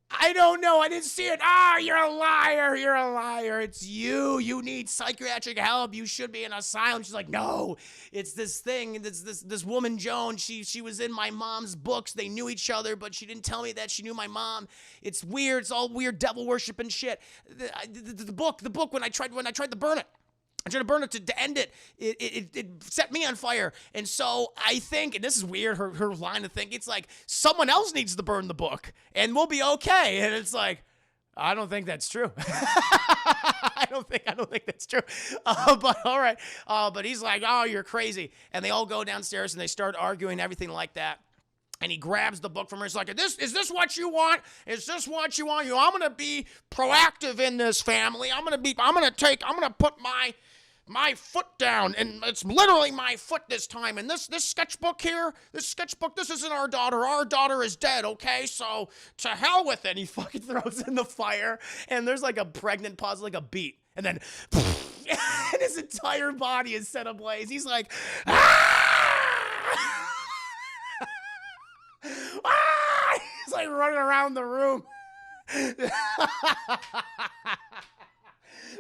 I don't know. I didn't see it. You're a liar. It's you. You need psychiatric help. You should be in an asylum. She's like, no, it's this thing. It's this woman, Joan. She was in my mom's books. They knew each other, but she didn't tell me that she knew my mom. It's weird. It's all weird devil worship and shit. The book, when I tried to burn it. I tried to burn it to end it. It set me on fire. And so I think, and this is weird, her line of thinking, it's like, someone else needs to burn the book and we'll be okay. And it's like, I don't think that's true. I don't think that's true. But all right. But he's like, oh, you're crazy. And they all go downstairs and they start arguing, everything like that. And he grabs the book from her. He's like, is this what you want? Is this what you want? I'm going to be proactive in this family. I'm going to put my foot down, and it's literally my foot this time. And this sketchbook here, this isn't our daughter. Our daughter is dead, okay? So to hell with it. And he fucking throws it in the fire, and there's like a pregnant pause, like a beat. And then and his entire body is set ablaze. He's like, ah! Ah! He's like running around the room.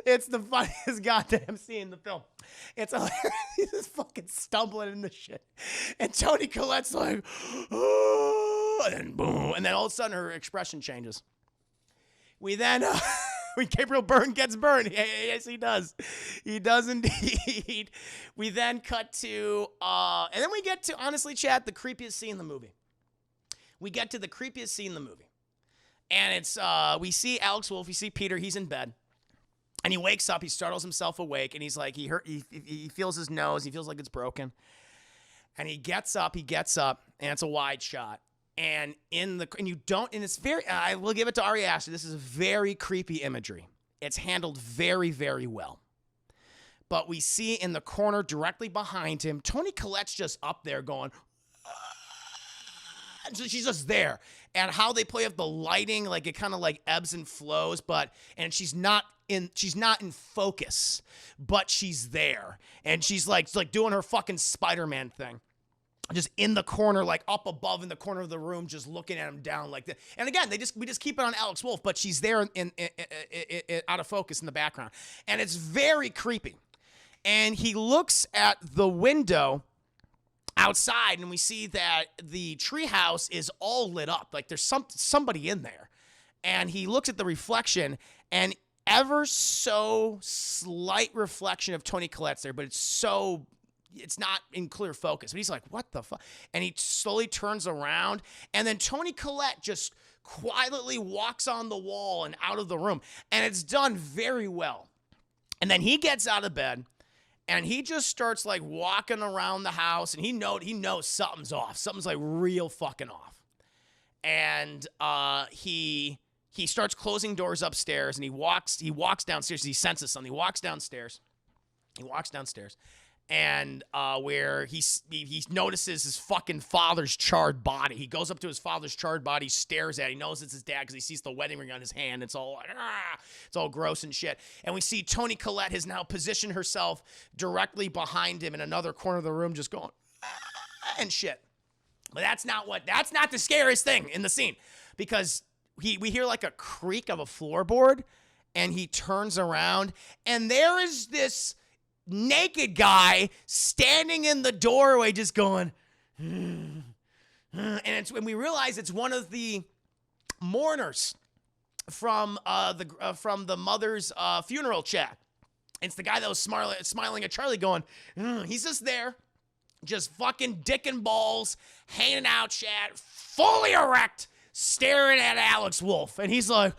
It's the funniest goddamn scene in the film. It's hilarious. He's just fucking stumbling in the shit. And Toni Collette's like, oh, and then boom. And then all of a sudden her expression changes. We then, when Gabriel Byrne gets burned, yes, he does. He does indeed. We then cut to, and then we get to, honestly, chat, the creepiest scene in the movie. We get to the creepiest scene in the movie. And it's, we see Alex Wolff, we see Peter, he's in bed. And he wakes up, he startles himself awake, and he's like, he feels his nose, he feels like it's broken. And he gets up, and it's a wide shot. And it's very, I will give it to Ari Aster, this is very creepy imagery. It's handled very, very well. But we see in the corner directly behind him, Toni Collette's just up there going, and so she's just there. And how they play up the lighting, like it kind of like ebbs and flows, and she's not in focus, but she's there. And she's like doing her fucking Spider-Man thing. Just in the corner, like up above in the corner of the room, just looking at him down like that. And again, we just keep it on Alex Wolff, but she's there in out of focus in the background. And it's very creepy. And he looks at the window outside, and we see that the treehouse is all lit up. Like there's somebody in there. And he looks at the reflection, and ever so slight reflection of Toni Collette's there, but it's not in clear focus. But he's like, what the fuck? And he slowly turns around, and then Toni Collette just quietly walks on the wall and out of the room. And it's done very well. And then he gets out of bed, and he just starts like walking around the house, and he knows something's off. Something's like real fucking off. And he starts closing doors upstairs, and he walks downstairs. He senses something. He walks downstairs. And where he notices his fucking father's charred body. He goes up to his father's charred body, stares at it. He knows it's his dad because he sees the wedding ring on his hand. It's all like, it's all gross and shit. And we see Toni Collette has now positioned herself directly behind him in another corner of the room, just going and shit. But that's not the scariest thing in the scene, because we hear like a creak of a floorboard, and he turns around, and there is this naked guy standing in the doorway just going, and it's when we realize it's one of the mourners from the mother's funeral chat. It's the guy that was smiling at Charlie going, he's just there, just fucking dick and balls, hanging out, chat, fully erect, staring at Alex Wolff. And he's like,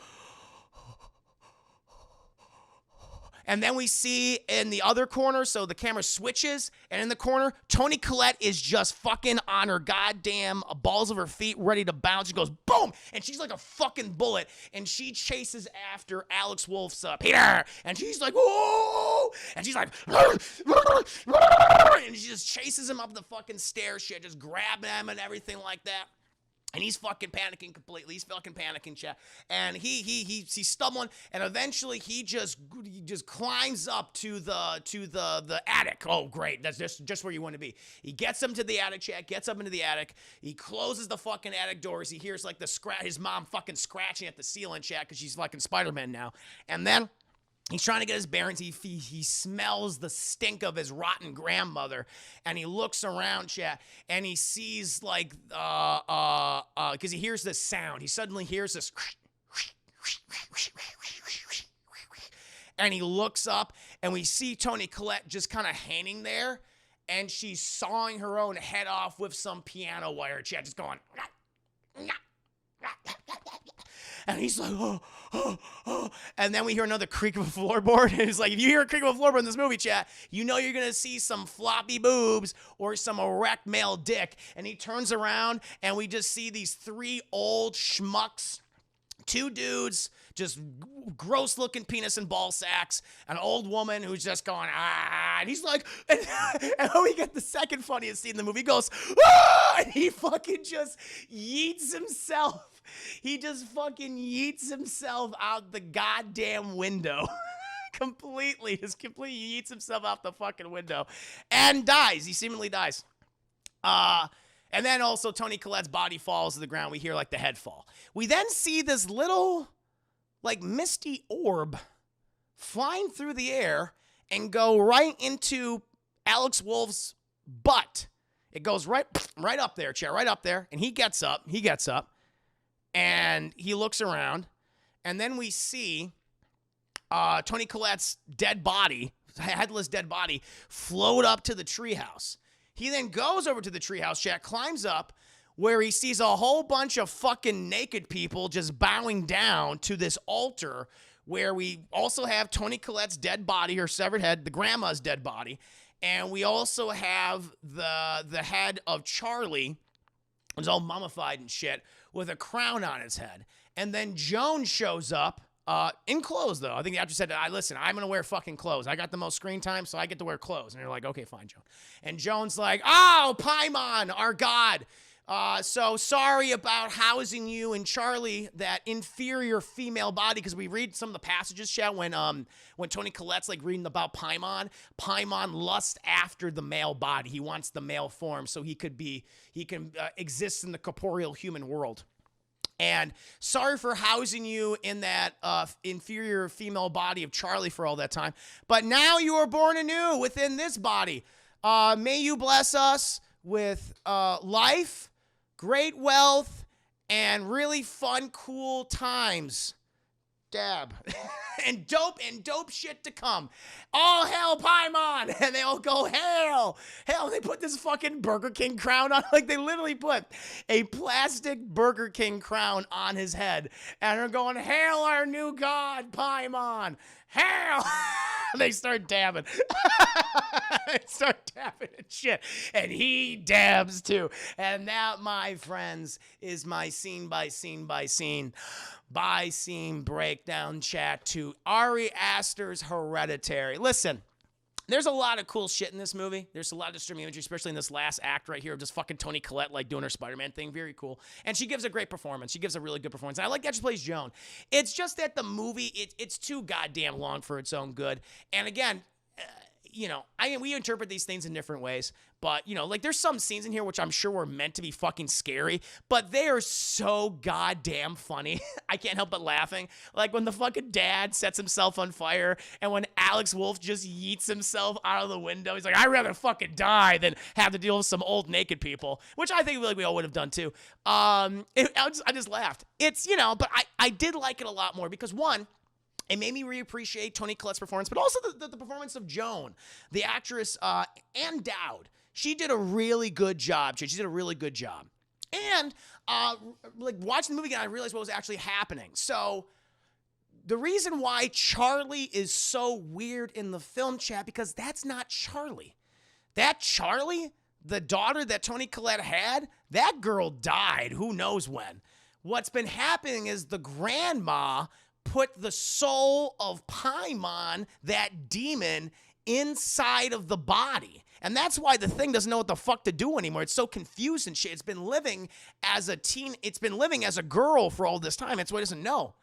and then we see in the other corner, so the camera switches, and in the corner, Toni Collette is just fucking on her goddamn balls of her feet, ready to bounce. She goes, boom! And she's like a fucking bullet, and she chases after Alex Wolff's Peter, and she's like, whoa! And she's like, and she just chases him up the fucking stairs, shit, just grabbing him and everything like that. And he's fucking panicking completely. He's fucking panicking, chat. And he's stumbling, and eventually he just climbs up to the attic. Oh, great! That's just where you want to be. He gets him to the attic, chat. Gets up into the attic. He closes the fucking attic doors. He hears like his mom fucking scratching at the ceiling, chat, because she's fucking Spider-Man now. And then he's trying to get his bearings. He smells the stink of his rotten grandmother, and he looks around, chat, and he sees like because he hears this sound. He suddenly hears this, and he looks up, and we see Toni Collette just kind of hanging there, and she's sawing her own head off with some piano wire, chat, just going. And he's like, oh. And then we hear another creak of a floorboard. And it's like, if you hear a creak of a floorboard in this movie, chat, you know you're going to see some floppy boobs or some erect male dick. And he turns around, and we just see these three old schmucks, two dudes, just gross-looking penis and ball sacks, an old woman who's just going, and he's like, and when we get the second funniest scene in the movie, he goes, and he fucking just yeets himself. He just fucking yeets himself out the goddamn window. Completely yeets himself out the fucking window and dies. He seemingly dies. And then also Toni Collette's body falls to the ground. We hear like the head fall. We then see this little like misty orb flying through the air and go right into Alex Wolff's butt. It goes right up there, chair, right up there. And he gets up. And he looks around, and then we see Toni Collette's dead body, headless dead body, float up to the treehouse. He then goes over to the treehouse, chat, climbs up, where he sees a whole bunch of fucking naked people just bowing down to this altar, where we also have Toni Collette's dead body, her severed head, the grandma's dead body, and we also have the head of Charlie, who's all mummified and shit, with a crown on his head. And then Joan shows up in clothes, though. I think the actor said, listen, I'm going to wear fucking clothes. I got the most screen time, so I get to wear clothes. And they're like, okay, fine, Joan. And Joan's like, oh, Paimon, our god. So sorry about housing you and Charlie, that inferior female body, because we read some of the passages, chat, when Toni Collette's like reading about Paimon. Paimon lusts after the male body. He wants the male form so he can exist in the corporeal human world. And sorry for housing you in that inferior female body of Charlie for all that time. But now you are born anew within this body. May you bless us with life, great wealth, and really fun, cool times. dab. and dope shit to come. All hail Paimon! And they all go, hail! Hail! They put this fucking Burger King crown on. Like, they literally put a plastic Burger King crown on his head. And they're going, hail our new god, Paimon! Hail! They start dabbing. They start dabbing and shit. And he dabs too. And that, my friends, is my scene by scene breakdown chat to Ari Aster's Hereditary. Listen, there's a lot of cool shit in this movie. There's a lot of disturbing imagery, especially in this last act right here of just fucking Toni Collette like doing her Spider-Man thing. Very cool. And she gives a great performance. She gives a really good performance. And I like that she plays Joan. It's just that the movie, it's too goddamn long for its own good. And again, you know, we interpret these things in different ways, but, you know, like there's some scenes in here which I'm sure were meant to be fucking scary, but they are so goddamn funny. I can't help but laughing. Like when the fucking dad sets himself on fire and when Alex Wolff just yeets himself out of the window. He's like, I'd rather fucking die than have to deal with some old naked people, which I think like we all would have done too. I just laughed. It's, you know, but I did like it a lot more because one, it made me reappreciate Toni Collette's performance, but also the performance of Joan, the actress, and Dowd. She did a really good job. She did a really good job. And like watching the movie again, I realized what was actually happening. So the reason why Charlie is so weird in the film, chat, because that's not Charlie. That Charlie, the daughter that Toni Collette had, that girl died who knows when. What's been happening is the grandma put the soul of Paimon, that demon, inside of the body. And that's why the thing doesn't know what the fuck to do anymore. It's so confused and shit. It's been living as a teen. It's been living as a girl for all this time. That's why it doesn't know.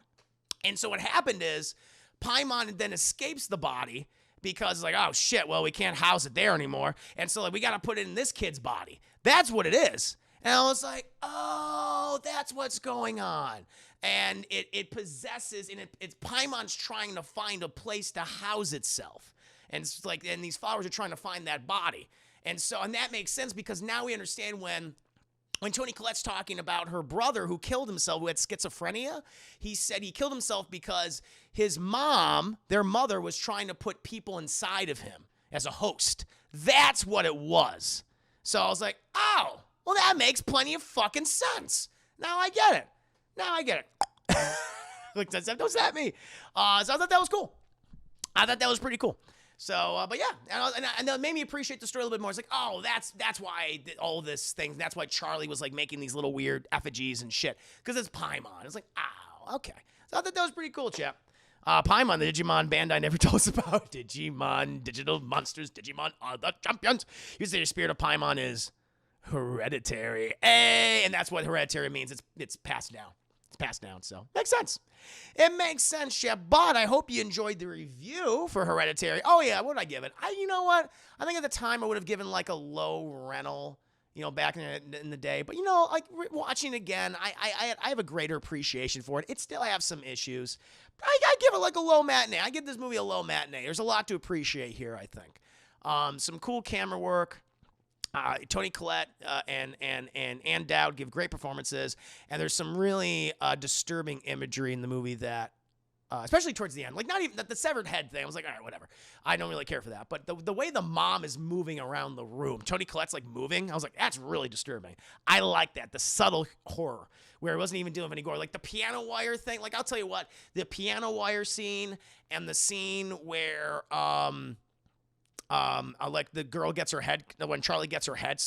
And so what happened is Paimon then escapes the body because like, oh shit, well, we can't house it there anymore. And so like, we got to put it in this kid's body. That's what it is. And I was like, oh, that's what's going on. And it possesses, and it's Paimon's trying to find a place to house itself. And it's like, and these followers are trying to find that body. And so, and that makes sense because now we understand when Toni Collette's talking about her brother who killed himself, who had schizophrenia, he said he killed himself because his mom, their mother, was trying to put people inside of him as a host. That's what it was. So I was like, oh, well, that makes plenty of fucking sense. Now I get it. Like, what does that mean? So I thought that was cool. I thought that was pretty cool. So, but yeah, and that made me appreciate the story a little bit more. It's like, oh, that's why all this thing. That's why Charlie was like making these little weird effigies and shit because it's Paimon. It's like, oh, okay. So I thought that was pretty cool, chap. Paimon, the Digimon Bandai never told us about. Digimon, digital monsters. Digimon are the champions. You say the spirit of Paimon is hereditary. Hey, and that's what hereditary means. It's passed down. It's passed down, so makes sense. It makes sense, Chef. But I hope you enjoyed the review for Hereditary. Oh yeah, what would I give it? You know what? I think at the time I would have given like a low rental, you know, back in the day. But you know, like watching it again, I have a greater appreciation for it. It still have some issues. I give it like a low matinee. I give this movie a low matinee. There's a lot to appreciate here, I think. Some cool camera work. Toni Collette and Dowd give great performances, and there's some really disturbing imagery in the movie that, especially towards the end, like not even the severed head thing. I was like, all right, whatever. I don't really care for that. But the way the mom is moving around the room, Toni Collette's like moving. I was like, that's really disturbing. I like that, the subtle horror where it wasn't even dealing with any gore, like the piano wire thing. Like I'll tell you what, the piano wire scene and the scene where like the girl gets her head, when Charlie gets her head,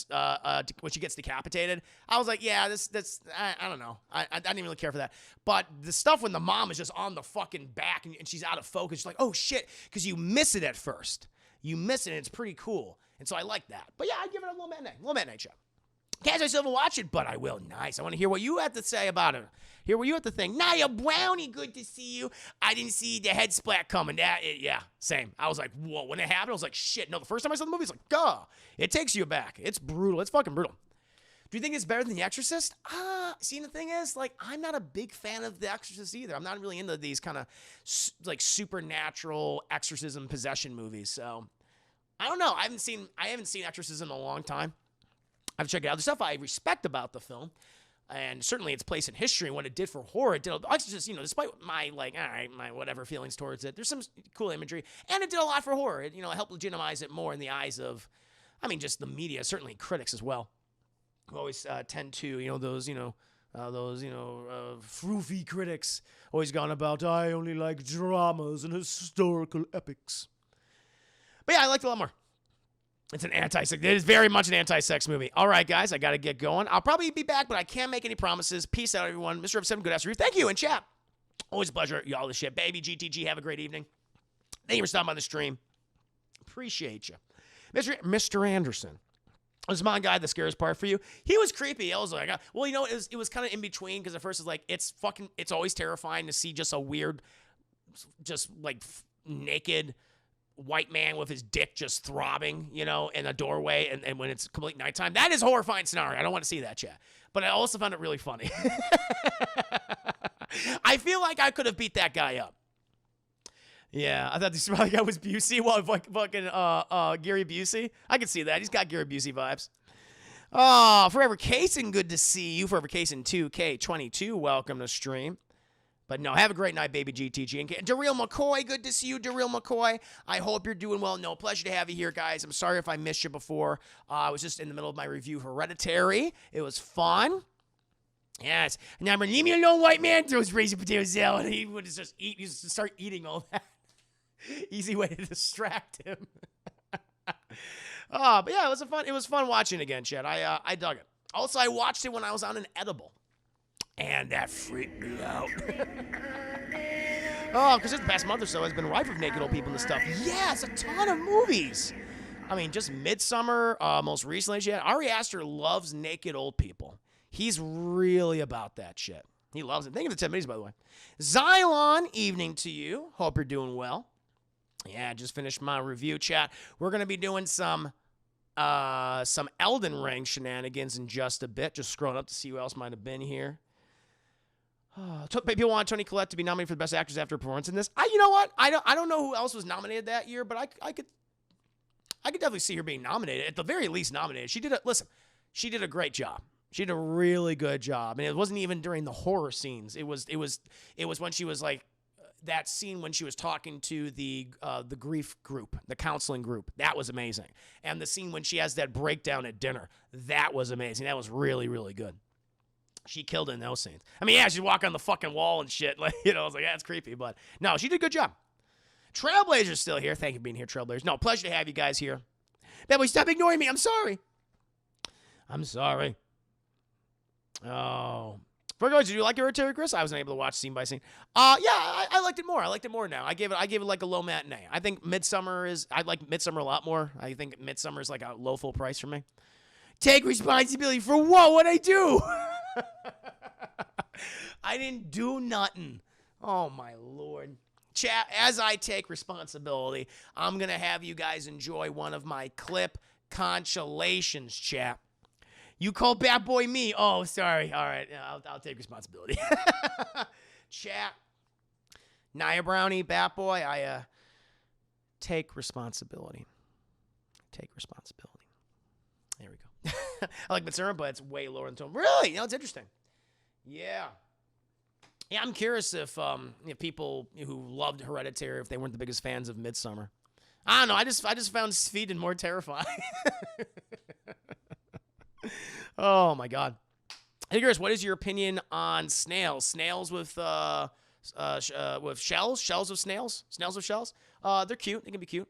when she gets decapitated, I was like, yeah, this, I don't know. I didn't really care for that. But the stuff when the mom is just on the fucking back and she's out of focus, she's like, oh shit, because you miss it at first. You miss it and it's pretty cool. And so I like that. But yeah, I'd give it a little matinee show. Can't I still haven't watched it, but I will. Nice. I want to hear what you have to say about it. Hear what you have to think. Naya Brownie, good to see you. I didn't see the head splat coming. Yeah, same. I was like, whoa. When it happened, I was like, shit. No, the first time I saw the movie, it's like, duh. It takes you back. It's brutal. It's fucking brutal. Do you think it's better than The Exorcist? See, the thing is, like, I'm not a big fan of The Exorcist either. I'm not really into these kind of, like, supernatural exorcism possession movies. So, I don't know. I haven't seen Exorcism in a long time. I've checked it out. The stuff I respect about the film, and certainly its place in history and what it did for horror. It did, actually just, despite my, like, all right, my whatever feelings towards it, there's some cool imagery, and it did a lot for horror. It, it helped legitimize it more in the eyes of, just the media, certainly critics as well, who always tend to, those froofy critics always gone about, I only like dramas and historical epics. But yeah, I liked it a lot more. It's it is very much an anti-sex movie. All right, guys, I got to get going. I'll probably be back, but I can't make any promises. Peace out, everyone. Mr. F7, good afternoon. Thank you, and chat. Always a pleasure. Y'all the shit. Baby GTG, have a great evening. Thank you for stopping by the stream. Appreciate you. Mr. Anderson. Was my guy the scariest part for you? He was creepy. I was like, well, it was kind of in between, because at first it's like, it's always terrifying to see just a weird, just like naked white man with his dick just throbbing, in a doorway, and when it's complete nighttime. That is a horrifying scenario. I don't want to see that, chat. But I also found it really funny. I feel like I could have beat that guy up. Yeah, I thought this guy was Busey. Well, fucking Gary Busey. I can see that. He's got Gary Busey vibes. Oh, Forever Cason, good to see you. Forever Cason 2K22, welcome to stream. But no, have a great night, baby GTG. And Daryl McCoy, good to see you, Daryl McCoy. I hope you're doing well. No, pleasure to have you here, guys. I'm sorry if I missed you before. I was just in the middle of my review, Hereditary. It was fun. Yes. Now, leave me alone, white man. Throws raisin potato salad. He would just eat. He just start eating all that. Easy way to distract him. But yeah, it was fun watching again, Chad. I dug it. Also, I watched it when I was on an edible. And that freaked me out. Because this past month or so has been rife with naked old people and stuff. Yeah, it's a ton of movies. Just Midsummer, most recently, Chad. Ari Aster loves naked old people. He's really about that shit. He loves it. Thank you for the 10 minutes, by the way. Xylon, evening to you. Hope you're doing well. Yeah, just finished my review, chat. We're going to be doing some Elden Ring shenanigans in just a bit. Just scrolling up to see who else might have been here. People want Toni Collette to be nominated for the Best Actress after a performance in this. You know what? I don't know who else was nominated that year, but I could definitely see her being nominated. At the very least, nominated. She did a great job. She did a really good job, and it wasn't even during the horror scenes. It was when she was like that scene when she was talking to the grief group, the counseling group. That was amazing, and the scene when she has that breakdown at dinner. That was amazing. That was really, really good. She killed it in those scenes. Yeah, she'd walk on the fucking wall and shit. Like, I was like, that's creepy, but no, she did a good job. Trailblazer's still here. Thank you for being here, Trailblazers. No, pleasure to have you guys here. Bad boy, stop ignoring me. I'm sorry. Oh. Did you like Hereditary, Chris? I wasn't able to watch scene by scene. Yeah, I liked it more. I liked it more now. I gave it like a low matinee. I think I like Midsummer a lot more. I think Midsummer is like a low full price for me. Take responsibility for what? What'd I do? I didn't do nothing. Oh, my Lord. Chat, as I take responsibility, I'm going to have you guys enjoy one of my clip consolations, chat. You call Bat Boy me. Oh, sorry. All right. I'll take responsibility. Chat. Nia Brownie, Bat Boy, I take responsibility. Take responsibility. There we go. I like Midsummer, but it's way lower in tone. Really? It's interesting. Yeah. Yeah, I'm curious if people who loved Hereditary, if they weren't the biggest fans of Midsummer. I don't know. I just found Sweden more terrifying. Oh my God. Hey, Chris, what is your opinion on snails? Snails with shells? Shells of snails? Snails with shells? They're cute. They can be cute.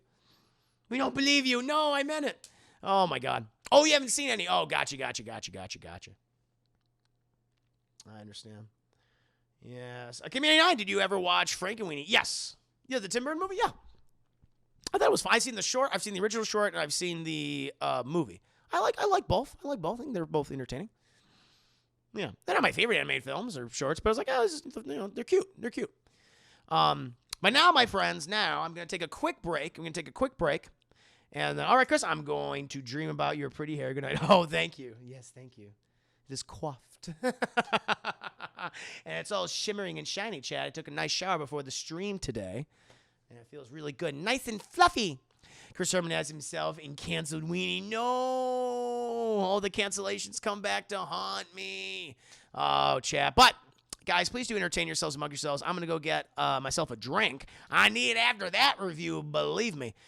We don't believe you. No, I meant it. Oh my God. Oh, you haven't seen any. Oh, gotcha. I understand. Yes. Community 9, did you ever watch Frankenweenie? Yes. Yeah, the Tim Burton movie? Yeah. I thought it was fine. I've seen the short. I've seen the original short, and I've seen the movie. I like both. I think they're both entertaining. Yeah. They're not my favorite animated films or shorts, but I was like, oh, they're cute. They're cute. But now, my friends, I'm going to take a quick break. And all right, Chris, I'm going to dream about your pretty hair. Good night. Oh, thank you. Yes, thank you. It is coiffed. And it's all shimmering and shiny, Chad. I took a nice shower before the stream today. And it feels really good. Nice and fluffy. Chris Herman has himself in canceled weenie. No. All the cancellations come back to haunt me. Oh, chat. But, guys, please do entertain yourselves, mug yourselves. I'm going to go get myself a drink. I need after that review, believe me.